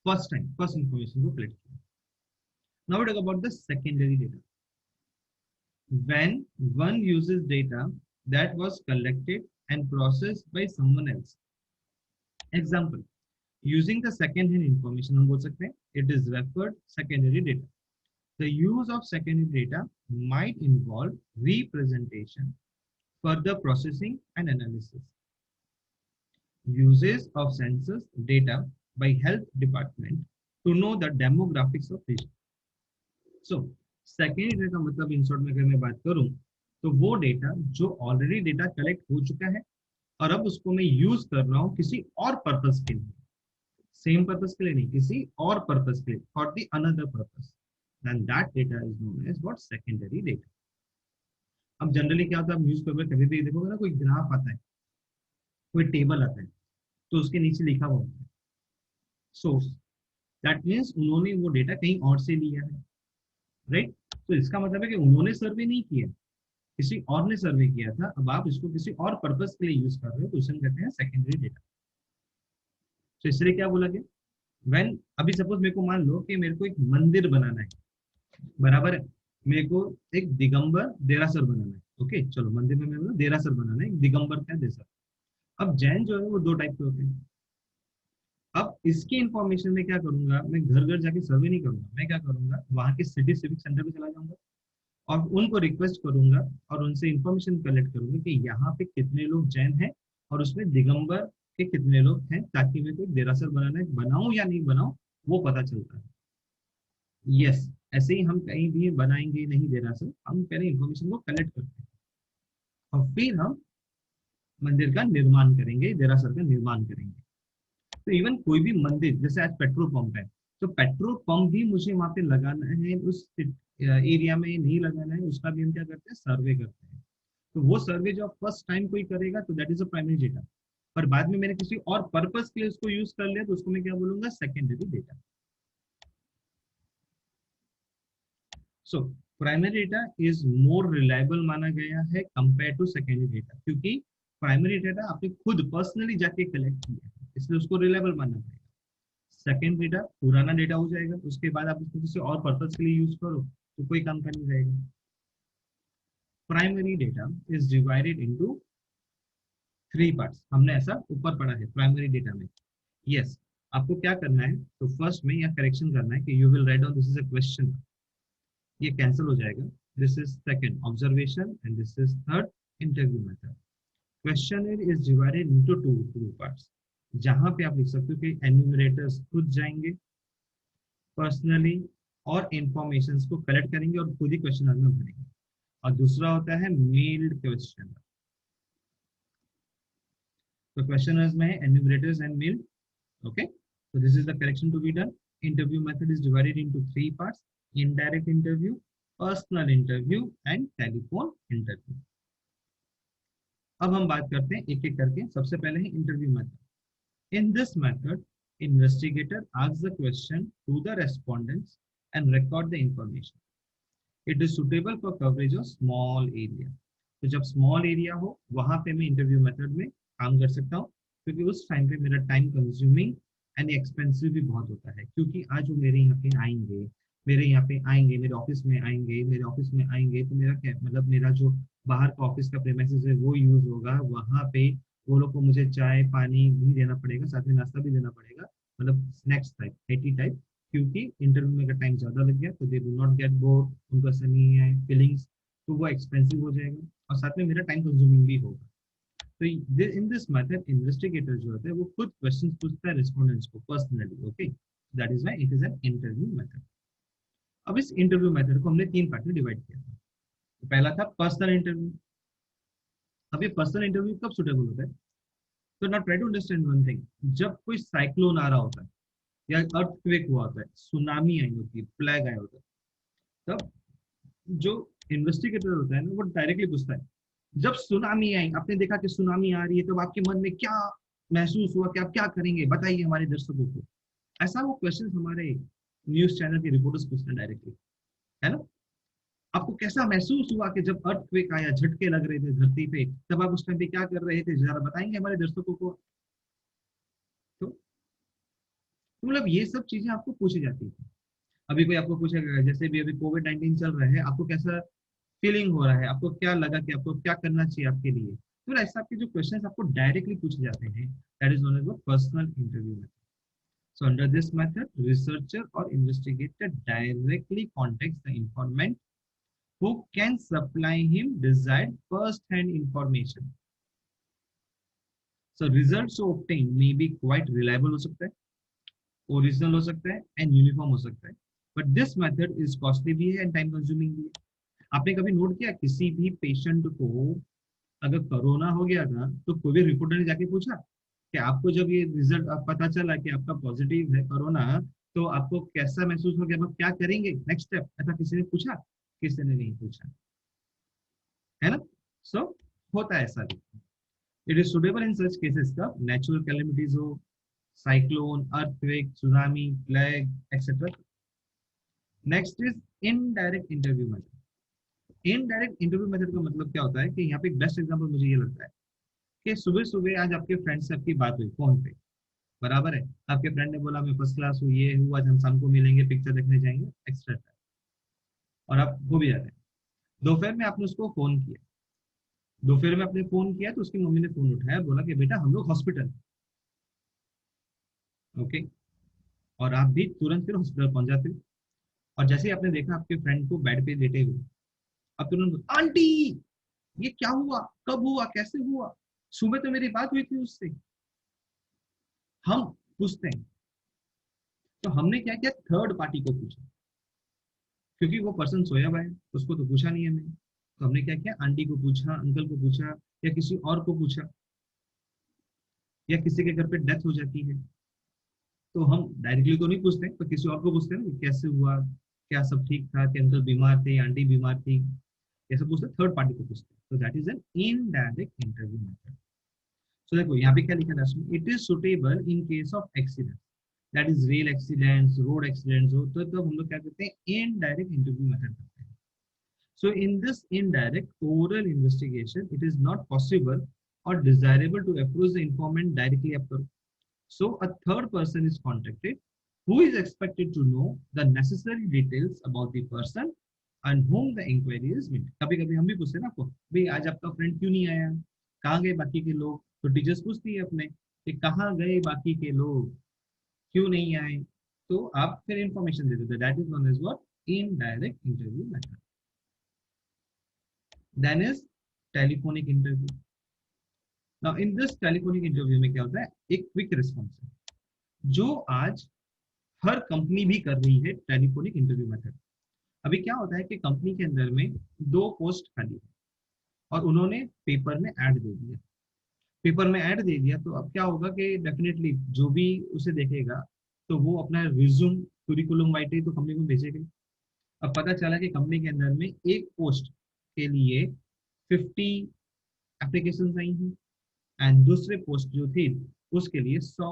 First time, first information को collect किया। Now we talk about the secondary data. When one uses data that was collected and processed by someone else. Example, using the second hand information हम बोल सकते हैं it is referred secondary data. The use of secondary data might involve representation, further processing and analysis. uses of census data by health department to know the demographics of region. So secondary data का मतलब in short में अगर मैं बात करूं तो वो data जो ऑलरेडी डेटा कलेक्ट हो चुका है और अब उसको मैं यूज कर रहा हूं किसी और पर्पस के लिए, सेम पर्पस के लिए नहीं, किसी और पर्पस के लिए, for the another purpose, then that data is known as what secondary data. अब जनरली क्या होता है, आप न्यूज़पेपर कभी भी देखोगे ना, कोई ग्राफ आता है, कोई टेबल आता है, तो उसके नीचे लिखा हुआ होता है सोर्स, दैट मीन्स उन्होंने वो डेटा कहीं और से लिया है, राइट। तो इसका मतलब है कि उन्होंने सर्वे नहीं किया, किसी और ने सर्वे किया था, अब आप इसको किसी और पर्पस के लिए यूज कर रहे हो, तो उसे हम कहते हैं सेकेंडरी डेटा। तो इसलिए क्या बोला गया, व्हेन, अभी सपोज मेरे को मान लो कि मेरे को एक मंदिर बनाना है, बराबर है, मेरे को एक दिगंबर देरासर बनाना है, ओके चलो मंदिर में मेरे को देरासर बनाना है, एक दिगंबर का देरासर। अब जैन जो है वो दो टाइप के होते हैं। अब इसकी इंफॉर्मेशन में क्या करूंगा, मैं घर घर जाके सर्वे नहीं करूंगा, मैं क्या करूंगा, वहां के सिटी सिविक सेंटर पे चला जाऊंगा और उनको रिक्वेस्ट करूंगा और उनसे इंफॉर्मेशन कलेक्ट करूंगा कि यहाँ पे कितने लोग जैन हैं और उसमें दिगंबर के कितने लोग हैं, ताकि मैं कोई देरासर बनाना बनाऊं या नहीं बनाऊं वो पता चलता है। यस, ऐसे ही हम कहीं भी बनाएंगे नहीं देरासर, हम पहले इंफॉर्मेशन को कलेक्ट करते हैं और फिर हम मंदिर का निर्माण करेंगे, देरासर का निर्माण करेंगे। तो इवन कोई भी मंदिर, जैसे आज पेट्रोल पंप है, तो पेट्रोल पंप भी मुझे वहां पे लगाना है, उस एरिया में नहीं लगाना है, उसका भी हम क्या करते हैं, सर्वे करते हैं। तो वो सर्वे जो फर्स्ट टाइम कोई करेगा तो that is a primary data, पर बाद में मैंने किसी और पर्पस के लिए उसको यूज कर लिया तो उसको मैं क्या बोलूंगा, secondary data. So primary data is more reliable माना गया है कंपेयर टू सेकेंडरी डेटा, क्योंकि प्राइमरी डेटा आपने खुद पर्सनली जाके कलेक्ट किया है, इसलिए उसको रिलायबल मानना पड़ेगा। सेकेंड डेटा पुराना डेटा हो जाएगा, उसके बाद आप उसको किसी और पर्पस के लिए यूज करो तो कोई काम का नहीं रहेगा। Primary data is divided into three parts, हमने ऐसा ऊपर पढ़ा है प्राइमरी डेटा में। यस, आपको क्या करना है, तो फर्स्ट में यह करेक्शन करना है कि you will write down this is a question, ये कैंसिल हो जाएगा, this is second observation and this is third interview method. Question is divided into two parts, जहां पे आप लिख सकते हो कि एन्यूमरेटर्स खुद जाएंगे पर्सनली और इंफॉर्मेशन को कलेक्ट करेंगे और खुद ही क्वेश्चन में भरेंगे, और दूसरा होता है मेल्ड क्वेश्चन। तो क्वेश्चन में enumerators and meld, okay, so this is the correction to be done. Interview method is divided into three parts: indirect interview, personal interview and telephone interview. अब हम बात करते हैं एक एक करके। सबसे पहले है interview method. In this method investigator asks the question to the respondents and record the information. It is suitable for coverage of small area. तो जब स्मॉल एरिया हो वहां पे मैं इंटरव्यू मेथड में काम कर सकता हूँ, क्योंकि उस टाइम पे मेरा टाइम कंज्यूमिंग एंड एक्सपेंसिव भी बहुत होता है, क्योंकि आज वो मेरे यहाँ पे आएंगे, मेरे यहाँ पे आएंगे, मेरे ऑफिस में आएंगे, मेरे ऑफिस में आएंगे, तो मेरा क्या मतलब, मेरा जो बाहर का ऑफिस का प्रेमाइसेस है वो यूज होगा, वहां पे वो लोग को मुझे चाय पानी भी देना पड़ेगा, साथ में नाश्ता भी देना पड़ेगा, मतलब स्नैक्स टाइप, एटी टाइप, क्योंकि इंटरव्यू में अगर टाइम ज्यादा लग गया तो they do not get bored, उनको ऐसा नहीं है फीलिंग्स, तो वो एक्सपेंसिव हो जाएगा और साथ में मेरा टाइम कंज्यूमिंग भी होगा। तो इन दिस मेथड इन्वेस्टिगेटर जो होता है वो खुद क्वेश्चंस पूछता है रेस्पोंडेंट्स को personally, okay, that is why it is an interview method. अब इस इंटरव्यू मेथड को हमने तीन पार्ट में डिवाइड किया था। तो पहला था पर्सनल इंटरव्यू। अब ये पर्सनल इंटरव्यू कब सुटेबल होता है, तो ना try to understand one thing, जब कोई साइक्लोन आ रहा होता है या अर्थक्वेक हुआ होता है, सुनामी आई होती है, प्लेग आया होता है, तब जो इन्वेस्टिगेटर होता है ना वो डायरेक्टली पूछता है, जब सुनामी आई, आपने देखा कि सुनामी आ रही है, तब आपके मन में क्या महसूस हुआ कि आप क्या करेंगे, बताइए हमारे दर्शकों को। ऐसा वो क्वेश्चन हमारे न्यूज चैनल के रिपोर्टर्स पूछते हैं डायरेक्टली, है ना। आपको कैसा महसूस हुआ कि जब अर्थक्वेक आया, झटके लग रहे थे धरती पे, तब आप उस टाइम पे क्या कर रहे थे, जरा बताएंगे हमारे दर्शकों को। तो मतलब ये सब चीजें आपको पूछी जाती है। अभी कोई आपको पूछेगा, जैसे भी अभी कोविड-19 चल रहा है, आपको कैसा फीलिंग हो रहा है, आपको क्या लगा कि आपको क्या करना चाहिए आपके लिए, तो ऐसा आपके जो क्वेश्चंस आपको डायरेक्टली पूछे जाते हैं, that is known as personal interview method. So under this method researcher और investigator directly contacts the informant who can supply him desired first hand information. So results obtain may be quite reliable हो सकता है, original हो सकता है and uniform हो सकता है, but this method is costly भी है एंड टाइम कंज्यूमिंग भी है। आपने कभी नोट किया किसी भी पेशेंट को अगर कोरोना हो गया था तो कोई भी रिपोर्टर ने जाके पूछा कि आपको जब ये रिजल्ट पता चला कि आपका पॉजिटिव है कोरोना, तो आपको कैसा महसूस हो गया, आप क्या करेंगे नेक्स्ट स्टेप, ऐसा किसी ने पूछा? किसी ने नहीं पूछा, है ना? सो होता है ऐसा भी। It is suitable in such cases का नेचुरल कैलेमिटीज हो, cyclone, earthquake, tsunami, plague etcetera. Next is indirect interview method. Indirect interview method का मतलब क्या होता है कि यहाँ पे एक बेस्ट एग्जांपल मुझे ये लगता है कि सुबह सुबह आज आपके फ्रेंड से आपकी बात हुई फोन पे, बराबर है, आपके फ्रेंड ने बोला मैं फर्स्ट क्लास हूँ, ये हुआ, आज हम शाम को मिलेंगे, पिक्चर देखने जाएंगे एक्स्ट्रा, और आप वो भी जाते हैं। दोपहर में आपने उसको फोन किया, दोपहर में आपने फोन किया तो उसकी मम्मी ने फोन उठाया, बोला कि बेटा हम लोग हॉस्पिटल, ओके, और आप भी तुरंत फिर हॉस्पिटल पहुंच जाते हो। और जैसे ही आपने देखा आपके फ्रेंड को बेड पे लेटे हुए, अब तुरंत आंटी ये क्या हुआ, कब हुआ, कैसे हुआ, सुबह तो मेरी बात हुई थी उससे, हम पूछते हैं। तो हमने क्या किया, थर्ड पार्टी को पूछा, क्योंकि वो पर्सन सोया हुआ है, उसको तो पूछा नहीं हमने, तो हमने क्या किया, आंटी को पूछा, अंकल को पूछा, या किसी और को पूछा, या किसी के घर पे डेथ हो जाती है तो हम डायरेक्टली तो नहीं पूछते, तो किसी और को पूछते हैं ना कि कैसे हुआ, क्या सब ठीक था, कि अंकल बीमार थे, आंटी बीमार थी, ये सब पूछते, थर्ड पार्टी को पूछते हैं। तो that is an indirect interview method. So देखो यहाँ पे क्या लिखा है इसमें, it is suitable in case of accident, that is rail accidents, road accidents हो तो हम लोग क्या करते हैं, इनडायरेक्ट इंटरव्यू मेथड करते हैं। So in this indirect oral investigation, it is not possible or desirable to approach the informant directly after. So a third person is contacted who is expected to know the necessary details about the person and whom the inquiry is made. कभी कभी हम भी पूछते हैं ना आपको, भाई आज आपका फ्रेंड क्यों नहीं आया, कहाँ गए बाकी के लोग, तो टीचर्स पूछती है अपने कि कहाँ गए बाकी के लोग, क्यों नहीं आए, तो आप फिर इंफॉर्मेशन दे देते, that is known as what, indirect interview method. Then is telephonic interview. Now in this telephonic interview में क्या होता है, एक क्विक रिस्पॉन्स है, जो आज हर कंपनी भी कर रही है टेलीफोनिक इंटरव्यू मेथड। अभी क्या होता है कि कंपनी के अंदर में दो पोस्ट खाली है और उन्होंने पेपर में ऐड दे दिया, पेपर में ऐड दे दिया, तो अब क्या होगा कि डेफिनेटली जो भी उसे देखेगा तो वो अपना रिज्यूम, कुरिकुलम वाइटे तो कंपनी को भेजेगा। अब पता चला कि कंपनी के अंदर में एक पोस्ट के लिए 50 एप्लीकेशन आई हैं एंड दूसरे पोस्ट जो थी उसके लिए 100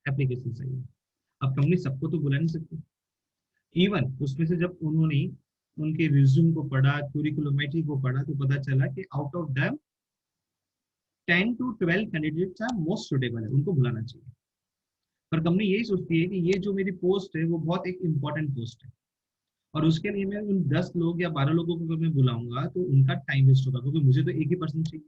एप्लीकेशन आई हैं। अब कंपनी सबको तो बुला नहीं सकती, इवन उसमें से जब उन्होंने उनके रिज्यूम को पढ़ा, क्यूरिकुलम को पढ़ा, तो पता चला कि out of them 10 to 12 candidates are most suitable है, उनको बुलाना चाहिए। पर कंपनी यही सोचती है कि ये जो मेरी पोस्ट है वो बहुत एक इंपॉर्टेंट पोस्ट है, और उसके लिए मैं उन 10 लोग या 12 लोगों को अगर मैं बुलाऊंगा तो उनका टाइम वेस्ट होगा, क्योंकि मुझे तो एक ही पर्सन चाहिए।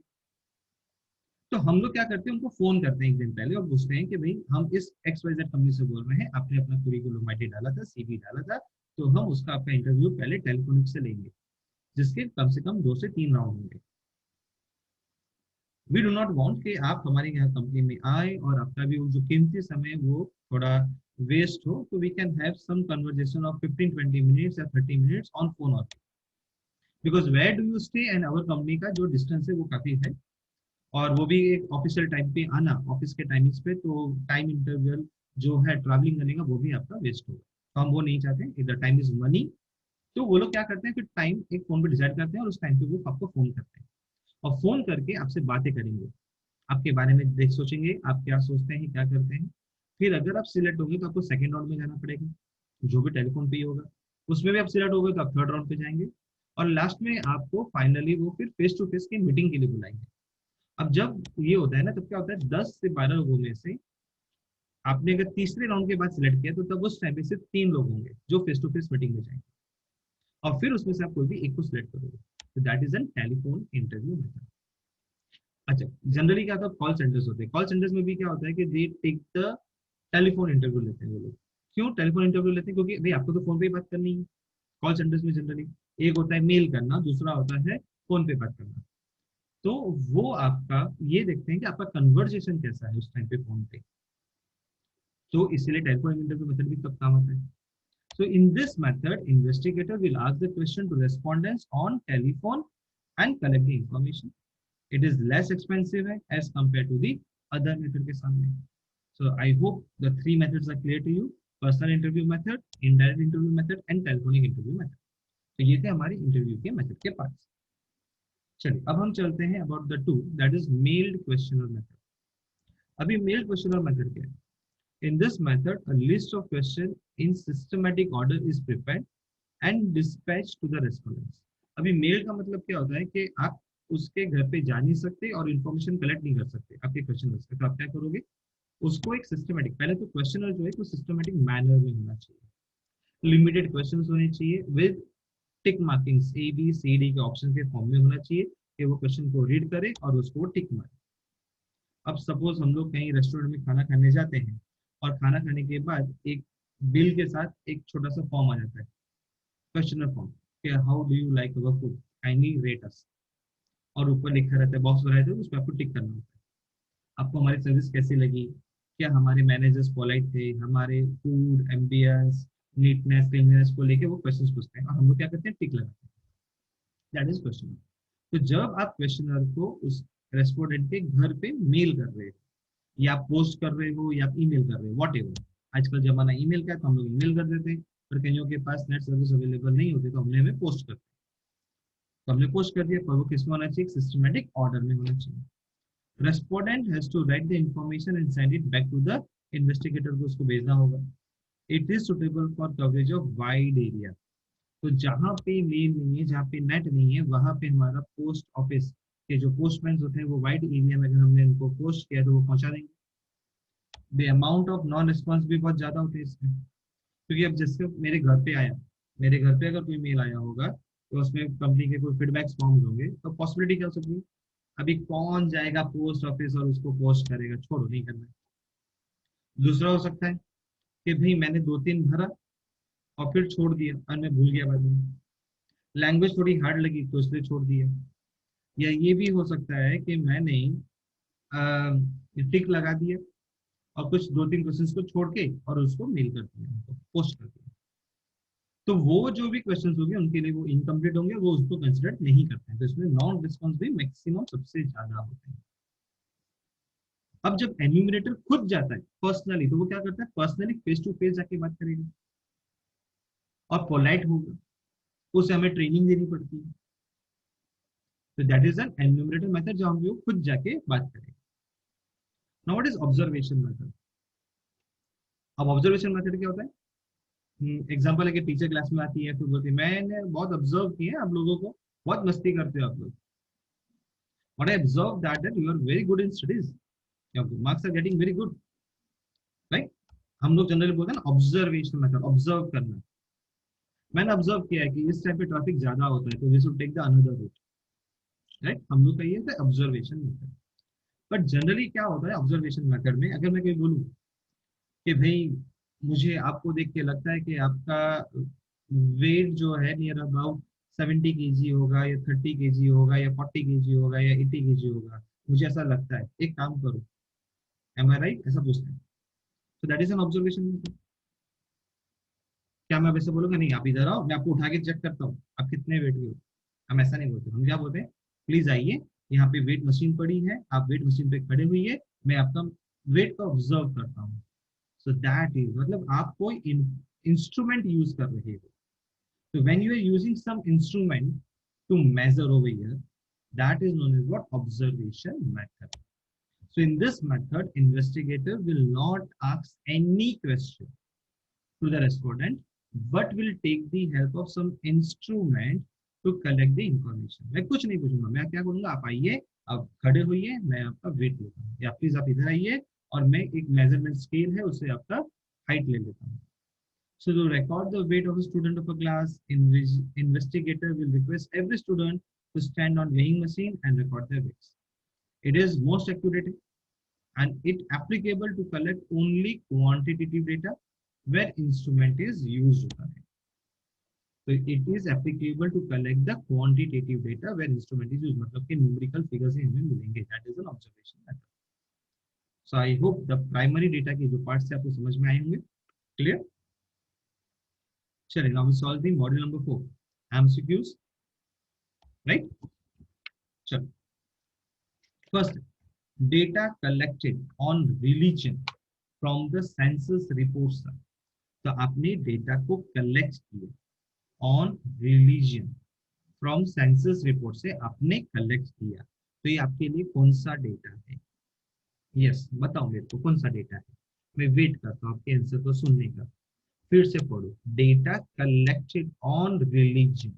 तो हम लोग क्या करते हैं, उनको फोन करते हैं एक दिन पहले और पूछते हैं कि भाई हम इस XYZ कंपनी से बोल रहे हैं, आपने अपना कुरिकुलम वाइटे डाला था, CV डाला था, तो हम उसका आपका इंटरव्यू पहले टेलीफोनिक से लेंगे, जिसके कम से कम 2 से 3 राउंड होंगे। वी डू नॉट वांट कि आप हमारे यहाँ कंपनी में आए और आपका भी जो कीमती समय वो थोड़ा वेस्ट हो, तो we can have some conversation of 15-20 minutes या 30 मिनट्स ऑन फोन और, because where do you stay and our company का जो डिस्टेंस है वो काफी है, और वो भी एक ऑफिशियल टाइम पे आना, ऑफिस के टाइमिंग्स पे, तो टाइम इंटरवल जो है ट्रैवलिंग करने का वो भी आपका वेस्ट होगा, तो हम वो नहीं चाहते, इधर टाइम इज मनी। तो वो लोग क्या करते हैं, फिर टाइम एक फोन पे डिसाइड करते हैं और उस टाइम पे वो आपको फोन करते हैं और फोन करके आपसे बातें करेंगे, आपके बारे में देख सोचेंगे आप क्या सोचते हैं, क्या करते हैं। फिर अगर आप सिलेक्ट होंगे तो आपको सेकंड राउंड में जाना पड़ेगा, जो भी टेलीफोन पे ही होगा, उसमें भी आप सिलेक्ट हो गए तो आप थर्ड राउंड पे जाएंगे, और लास्ट में आपको फाइनली वो फिर फेस टू फेस की मीटिंग के लिए बुलाएंगे। अब जब ये होता है ना, तब क्या होता है, 10 से 12 लोगों में से आपने अगर तीसरे राउंड के बाद सिलेक्ट किया तो तब उस टाइम पे सिर्फ 3 लोग होंगे जो फेस टू फेस मीटिंग में जाएंगे, और फिर उसमें से आप कोई भी एक को सिलेक्ट करोगे, तो that is N telephone interview method. अच्छा, जनरली क्या होता है, कॉल सेंटर्स होते हैं, कॉल सेंटर्स में भी क्या होता है कि they take the telephone interview लेते हैं वो लोग। क्यों टेलीफोन इंटरव्यू लेते हैं, क्योंकि भाई आपको तो फोन पे ही बात करनी है। कॉल सेंटर्स में जनरली एक होता है मेल करना, दूसरा होता है फोन पे बात करना। तो वो आपका ये देखते हैं कि आपका कन्वर्जेशन कैसा है उस टाइम पे फोन पे। तो इसीलिए टेलीफोन इंटरव्यू मेथड भी कब काम आता है। So in this method, investigator will ask the question to respondents on telephone and collect the information. It is less expensive as compared to the other method के सामने. So I hope the three methods are clear to you: personal interview method, indirect interview method, and telephonic interview method. तो ये थे हमारे interview के method के parts. चलिए अब हम चलते हैं about the two, that is mailed questionnaire method. अभी मेल्ड क्वेश्चनर मेथड क्या है? In this method, a list of questions in systematic order is prepared and dispatched to the respondents. अभी मेल का मतलब क्या होता है कि आप उसके घर पे जा नहीं सकते और इन्फॉर्मेशन कलेक्ट नहीं कर सकते आपके क्वेश्चन से। तो आप क्या करोगे, उसको एक सिस्टमेटिक, पहले तो क्वेश्चनर जो है वो सिस्टमेटिक मैनर में होना चाहिए, लिमिटेड क्वेश्चंस होने चाहिए with tick markings, A B C D के ऑप्शन के फॉर्म में होना चाहिए कि वो क्वेश्चन को रीड करे और उसको टिक मारे। अब सपोज हम लोग कहीं रेस्टोरेंट में खाना खाने जाते हैं और खाना खाने के बाद एक बिल के साथ एक छोटा सा फॉर्म आ जाता है, क्वेश्चनर फॉर्म, कि how do you like our food, kindly rate us, और ऊपर लिखा रहता है, बॉक्स रहता है, उस पर आपको टिक करना होता है। आपको हमारी सर्विस कैसी लगी, क्या हमारे मैनेजर्स पोलाइट थे, हमारे फूड एम्बियंस नीटनेस क्लीननेस को लेके वो क्वेश्चंस पूछते हैं और हम लोग क्या करते हैं, टिक लगाते हैं। That is questionnaire. तो जब आप क्वेश्चनर को उस रेस्पोंडेंट के घर पे मेल कर रहे हो, या आप पोस्ट कर रहे हो, या आप ईमेल कर रहे हो, वॉट एवर, आजकल जमाना ईमेल का है तो हम लोग ईमेल कर देते हैं, पर कईयों के पास नेट सर्विस अवेलेबल नहीं होती तो हमने हमें पोस्ट कर दिया। तो हमने पोस्ट कर दिया, पर वो किसमें होना चाहिए, सिस्टमेटिक ऑर्डर में होना चाहिए। Respondent has to write the information and send it back to the investigator को उसको भेजना होगा। It is suitable for coverage of wide area. तो जहाँ पे मेल नहीं है, जहाँ पे नेट नहीं है, वहां पे हमारा पोस्ट ऑफिस के जो पोस्टमैन होते हैं वो वाइड एरिया में अगर हमने इनको पोस्ट किया तो वो पहुंचा देंगे। The amount of non response भी बहुत ज्यादा होते हैं इसमें, क्योंकि अब जिसके मेरे घर पे आया, मेरे घर पे अगर कोई मेल आया होगा तो उसमें कंपनी के कोई फीडबैक फॉर्म्स होंगे, तो पॉसिबिलिटी क्या हो सकती है, अभी कौन जाएगा पोस्ट ऑफिस और उसको पोस्ट करेगा, छोड़ो, नहीं करना है। दूसरा हो सकता है कि भाई मैंने दो तीन भरा और फिर छोड़ दिया और मैं भूल गया बाद में, लैंग्वेज थोड़ी हार्ड लगी तो इसलिए छोड़ दिया। या ये भी हो सकता है कि मैंने टिक लगा दिया और कुछ दो तीन क्वेश्चंस को छोड़ के और उसको मेल कर दिया, पोस्ट कर दिया। तो वो जो भी क्वेश्चंस होंगे उनके लिए वो इनकम्प्लीट होंगे, वो उसको कंसिडर नहीं करते हैं, तो इसमें नॉन रिस्पॉन्स भी मैक्सिमम सबसे ज्यादा होते हैं। अब जब एन्यूमरेटर खुद जाता है पर्सनली, तो वो क्या करता है, पर्सनली फेस टू फेस जाके बात करेगा और पोलाइट होगा, उसे हमें ट्रेनिंग देनी पड़ती है। तो that is N enumerator method, जब हम लोग खुद जाके बात करेंगे। Now what is observation method? अब ऑब्जर्वेशन मेथड क्या होता है, एग्जाम्पल है कि टीचर क्लास में आती है, फिर बोलती है मैंने बहुत ऑब्जर्व किया है आप लोगों को, बहुत मस्ती करते हो आप लोग, but I observe that you are very good in studies, your marks are getting very good, right. हम लोग जनरली बोलते हैं ना ऑब्जर्वेशन मेथड, ऑब्जर्व करना। मैंने ऑब्जर्व किया है कि इस टाइम पे ट्रैफिक ज्यादा होता है तो we should take the another route, right. हम लोग का ये था ऑब्जर्वेशन मेथड। बट जनरली क्या होता है ऑब्जर्वेशन मेथड में, अगर मैं कहीं बोलूँ कि भाई मुझे आपको देख के लगता है कि आपका वेट जो है नियर अबाउट 70 kg होगा, या 30 kg होगा, या 40 kg होगा, या 80 kg होगा, मुझे ऐसा लगता है, एक काम करो, एम आई राइट, ऐसा पूछते हैं। तो that is an observation method. क्या मैं वैसे बोलूंगा, नहीं आप इधर आओ मैं आपको उठा के चेक करता हूँ आप कितने वेट के हो, हम ऐसा नहीं बोलते। हम क्या बोलते हैं, प्लीज आइए, यहाँ पे वेट मशीन पड़ी है, आप वेट मशीन पे खड़े हुई है, मैं आपका वेट को ऑब्जर्व करता हूँ। सो दैट इज, मतलब आप कोई इंस्ट्रूमेंट यूज कर रहे हो। So when you are using some instrument to measure over here, that is known as what? Observation method. So in this method, investigator will not ask any question to the respondent, but will take the help of some instrument to collect the information. मैं कुछ नहीं पूछूंगा, मैं क्या करूंगा, आप आइए, आप खड़े होइए, मैं आपका वेट लेता हूँ, या प्लीज आप इधर आइए और मैं एक मेजरमेंट स्केल है उससे आपका हाइट ले लेता हूँ। So to record the weight of a student of a class, investigator will request every student to stand on weighing machine and record their weights. It is most accurate and it applicable to collect only quantitative data where instrument is used होता है। तो it is applicable to collect the quantitative data where instrument is used, मतलब कि numerical figures ही हमें मिलेंगे, that is an observation method. So I hope the primary data के जो पार्ट्स है आपको समझ में आए होंगे। क्लियर? चलिए now we solve the module number 4 MCQs, right? चलो first, data collected on religion from the census reports। तो आपने डेटा को कलेक्ट किया on religion from census report से आपने कलेक्ट किया, तो ये आपके लिए कौन सा डेटा है? यस बताओ मेरे को कौन सा डेटा है। मैं वेट करता हूँ आपके आंसर को सुनने का। फिर से पढ़ो, data collected on religion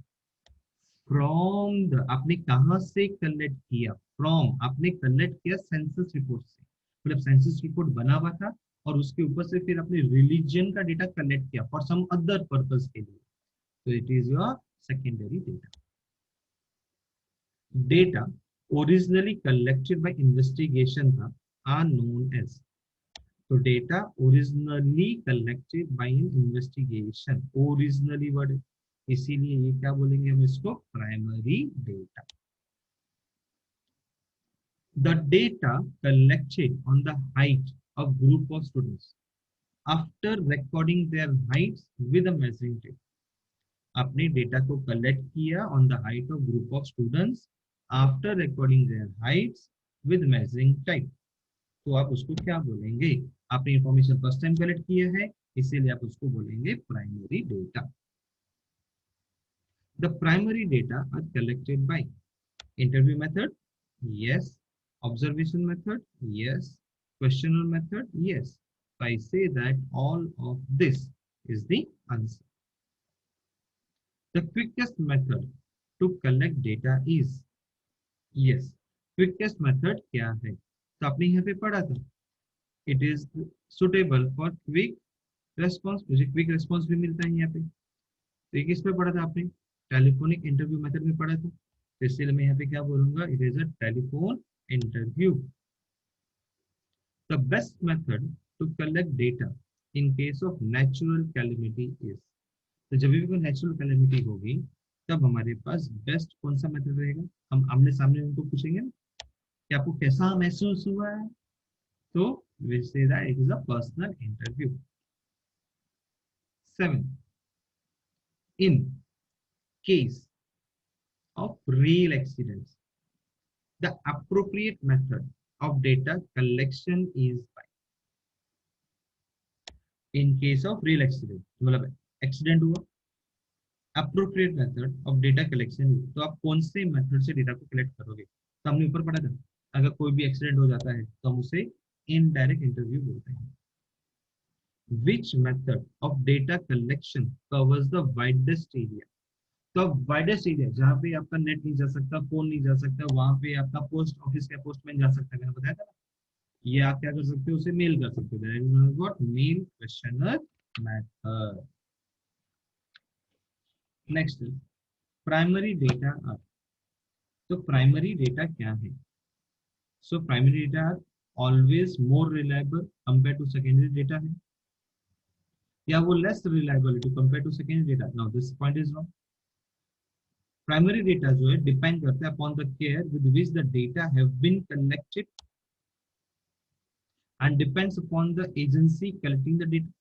from the, आपने कहां से कलेक्ट किया? फ्रॉम, आपने कलेक्ट किया सेंसस रिपोर्ट से, मतलब सेंसस रिपोर्ट बना हुआ था और उसके ऊपर से फिर आपने रिलीजन का डेटा कलेक्ट किया फॉर सम अदर पर्पस के लिए, तो it is your secondary data. Data originally collected by investigation था आर नोन एज, तो data originally collected by N investigation, originally word, इसीलिए ये क्या बोलेंगे हम इसको? Primary data. The data collected on the height of group of students after recording their heights with a measuring tape। आपने data को collect किया on the height of group of students after recording there Heights with measuring type, तो आप उसको क्या बोलेंगे? आपने information first time collect किया है, इसीलिए आप उसको बोलेंगे primary data. The primary data are collected by interview method, yes. Observation method, yes. Questionnaire method, yes. So I say that all of this is the answer. The quickest method to collect data is, yes. Quickest method क्या है? तो आपने यहाँ पे पढ़ा था, it is suitable for quick response, मुझे quick response भी मिलता है यहाँ पे। तो ये किस पे पढ़ा था आपने? टेलीफोनिक इंटरव्यू मेथड में पढ़ा था, तो इसलिए मैं यहाँ पे क्या बोलूंगा? It is a telephone interview. The best method to collect data in case of natural calamity is, तो जब भी कोई नेचुरल कैलेमिटी होगी तब हमारे पास बेस्ट कौन सा मेथड रहेगा? हम आमने सामने उनको पूछेंगे ना कि आपको कैसा महसूस हुआ है, तो we say that it is a personal interview। 7, in case of real accidents the appropriate method of data collection is by, in case of real accident, मतलब एक्सीडेंट हुआ, appropriate method of data collection, तो आप कौन से method से data को collect करोगे? तो हमने ऊपर पढ़ा था, अगर कोई भी एक्सीडेंट हो जाता है तो हम उसे इनडायरेक्ट इंटरव्यू बोलते हैं। Which method of data collection covers the widest area, तो वाइडेस्ट एरिया जहाँ पे आपका नेट नहीं जा सकता, फोन नहीं जा सकता, वहां पे आपका पोस्ट ऑफिस का पोस्टमैन जा सकता है, मैंने बताया था ना। ये आप क्या कर सकते हो? उसे मेल कर सकते हो, what mail questionnaire method. Next, primary data are, तो प्राइमरी डेटा क्या है? So primary data are always more reliable compare to secondary data है, या वो less reliable to compare to secondary data? Now this point is wrong. Primary data जो है depend करता है upon the care with which the data have been collected and depends upon the agency collecting the data.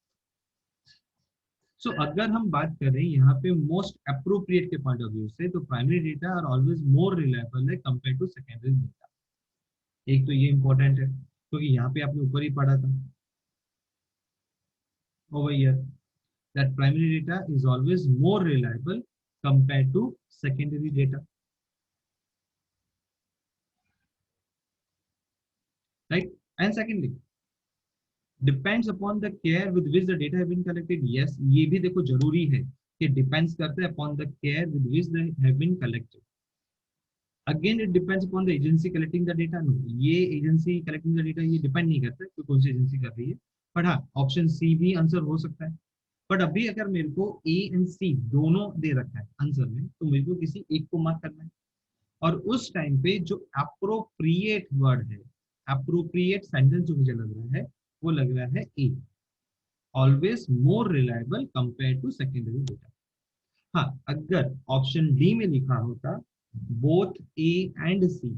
So अगर हम बात करें यहाँ पे मोस्ट अप्रोप्रिएट के पॉइंट ऑफ व्यू से, तो primary data are always more reliable है कंपेयर टू सेकेंडरी डेटा। एक तो ये इंपॉर्टेंट है क्योंकि यहाँ पे आपने ऊपर ही पढ़ा था over here that primary data is always more reliable compared to secondary data, right? And secondly, depends upon the care with which the data have been collected, yes, ये भी देखो जरूरी है कि depends करता है upon the care with which they have been collected। Again it depends upon the agency collecting the data, no, ये agency collecting the data ये depend नहीं करता कि कौन सी एजेंसी कर रही है, पर हाँ ऑप्शन सी भी आंसर हो सकता है। बट अभी अगर मेरे को ए एंड सी दोनों दे रखा है आंसर में, तो मेरे को किसी एक को मार्क करना है, और उस टाइम पे जो अप्रोप्रिएट वर्ड है, अप्रोप्रिएट सेंटेंस जो मुझे लग रहा है वो लग रहा है, 'A' always more reliable compare to secondary data. हाँ, अगर ऑप्शन डी में लिखा होता बोथ ए एंड सी,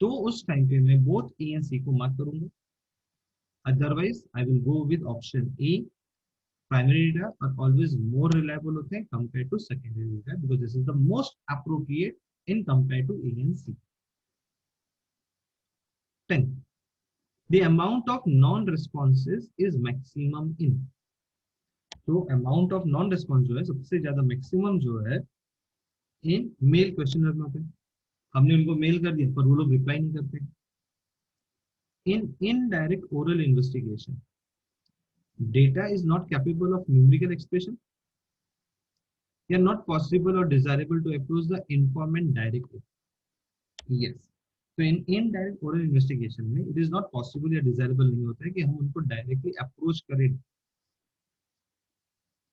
तो उस टाइम पे मैं बोथ ए एंड सी को मार्क करूंगा। Otherwise I will go with option A. Primary data are always more reliable होते हैं compare to secondary data, because this is the most appropriate in compare to A and C. 10, the amount of non responses is maximum in, तो amount of non response जो है सबसे ज्यादा maximum जो है in male questionnaire में होते हैं। हमने उनको मेल कर दिया पर वो लोग रिप्लाई नहीं करते। In indirect oral investigation data is not capable of numerical expression या नॉट पॉसिबल और desirable to approach the informant directly. Yes, तो इन इनडायरेक्ट ओरल इन्वेस्टिगेशन में इट इज नॉट पॉसिबल या डिजायरेबल नहीं होता है कि हम उनको डायरेक्टली अप्रोच करें।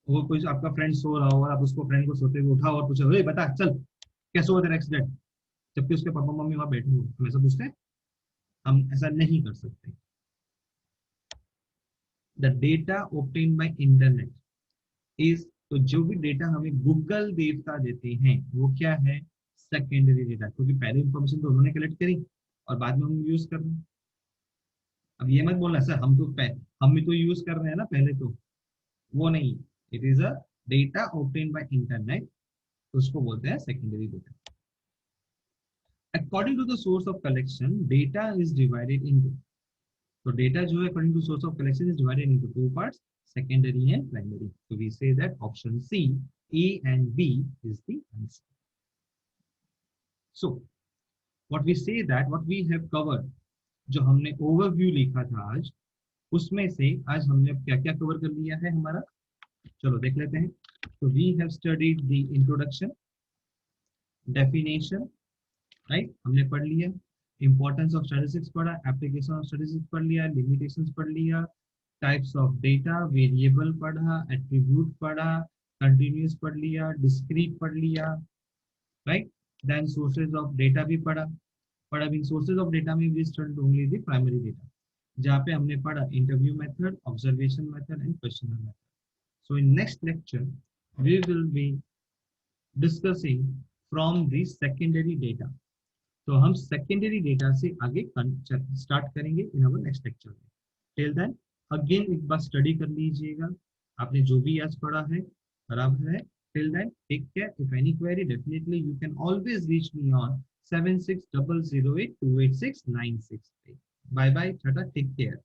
वो कोई आपका फ्रेंड सो रहा हो और आप उसको फ्रेंड को सोते हुए उठाओ और पूछो, ए बता चल कैसे हुआ तेरा एक्सीडेंट, जबकि उसके पापा मम्मी वहां बैठे हो, हम ऐसा पूछते हैं? हम ऐसा नहीं कर सकते। The data obtain by internet is, तो जो भी डेटा हमें गूगल देवता देते हैं वो क्या है? सेकेंडरी डेटा, क्योंकि पहले इंफॉर्मेशन तो उन्होंने कलेक्ट करी और बाद में हम यूज कर रहे हैं। अब ये मत बोलना सर हम भी तो यूज कर रहे हैं ना पहले, तो वो नहीं। It is a data obtain by internet, उसको बोलते हैं secondary data. According to the source of collection data is divided into, तो डेटा जो है according to source of collection is divided into two parts, secondary and primary. तो we say that option C, A and B is the answer. So what we say that what we have covered, जो हमने overview लिखा था आज, उसमें से आज हमने क्या क्या कवर कर लिया है हमारा, चलो देख लेते हैं। तो we have studied the introduction, definition, right, हमने पढ़ लिया। इंपॉर्टेंस ऑफ स्टैटिस्टिक्स पढ़ा, एप्लीकेशन ऑफ स्टैटिस्टिक्स पढ़ लिया, लिमिटेशंस पढ़ लिया, टाइप्स ऑफ डेटा, वेरिएबल पढ़ा, एट्रीब्यूट पढ़ा, कंटिन्यूअस पढ़ लिया, डिस्क्रीट पढ़ लिया, right. Then sources of data भी पढ़ा। बट अब इन सोर्सेज ऑफ डेटा में we studied only the primary data, जहाँ पे हमने पढ़ा interview method, observation method and questionnaire method. So in next lecture we will be discussing from the secondary data. तो हम सेकेंडरी डेटा से आगे स्टार्ट करेंगे इन अवर नेक्स्ट लेक्चर में। टिल देन अगेन एक बार स्टडी कर लीजिएगा, आपने जो भी आज पढ़ा है बराबर है। Till then take care. If any query definitely you can always reach me on 7600828696। Bye bye, tata, take care.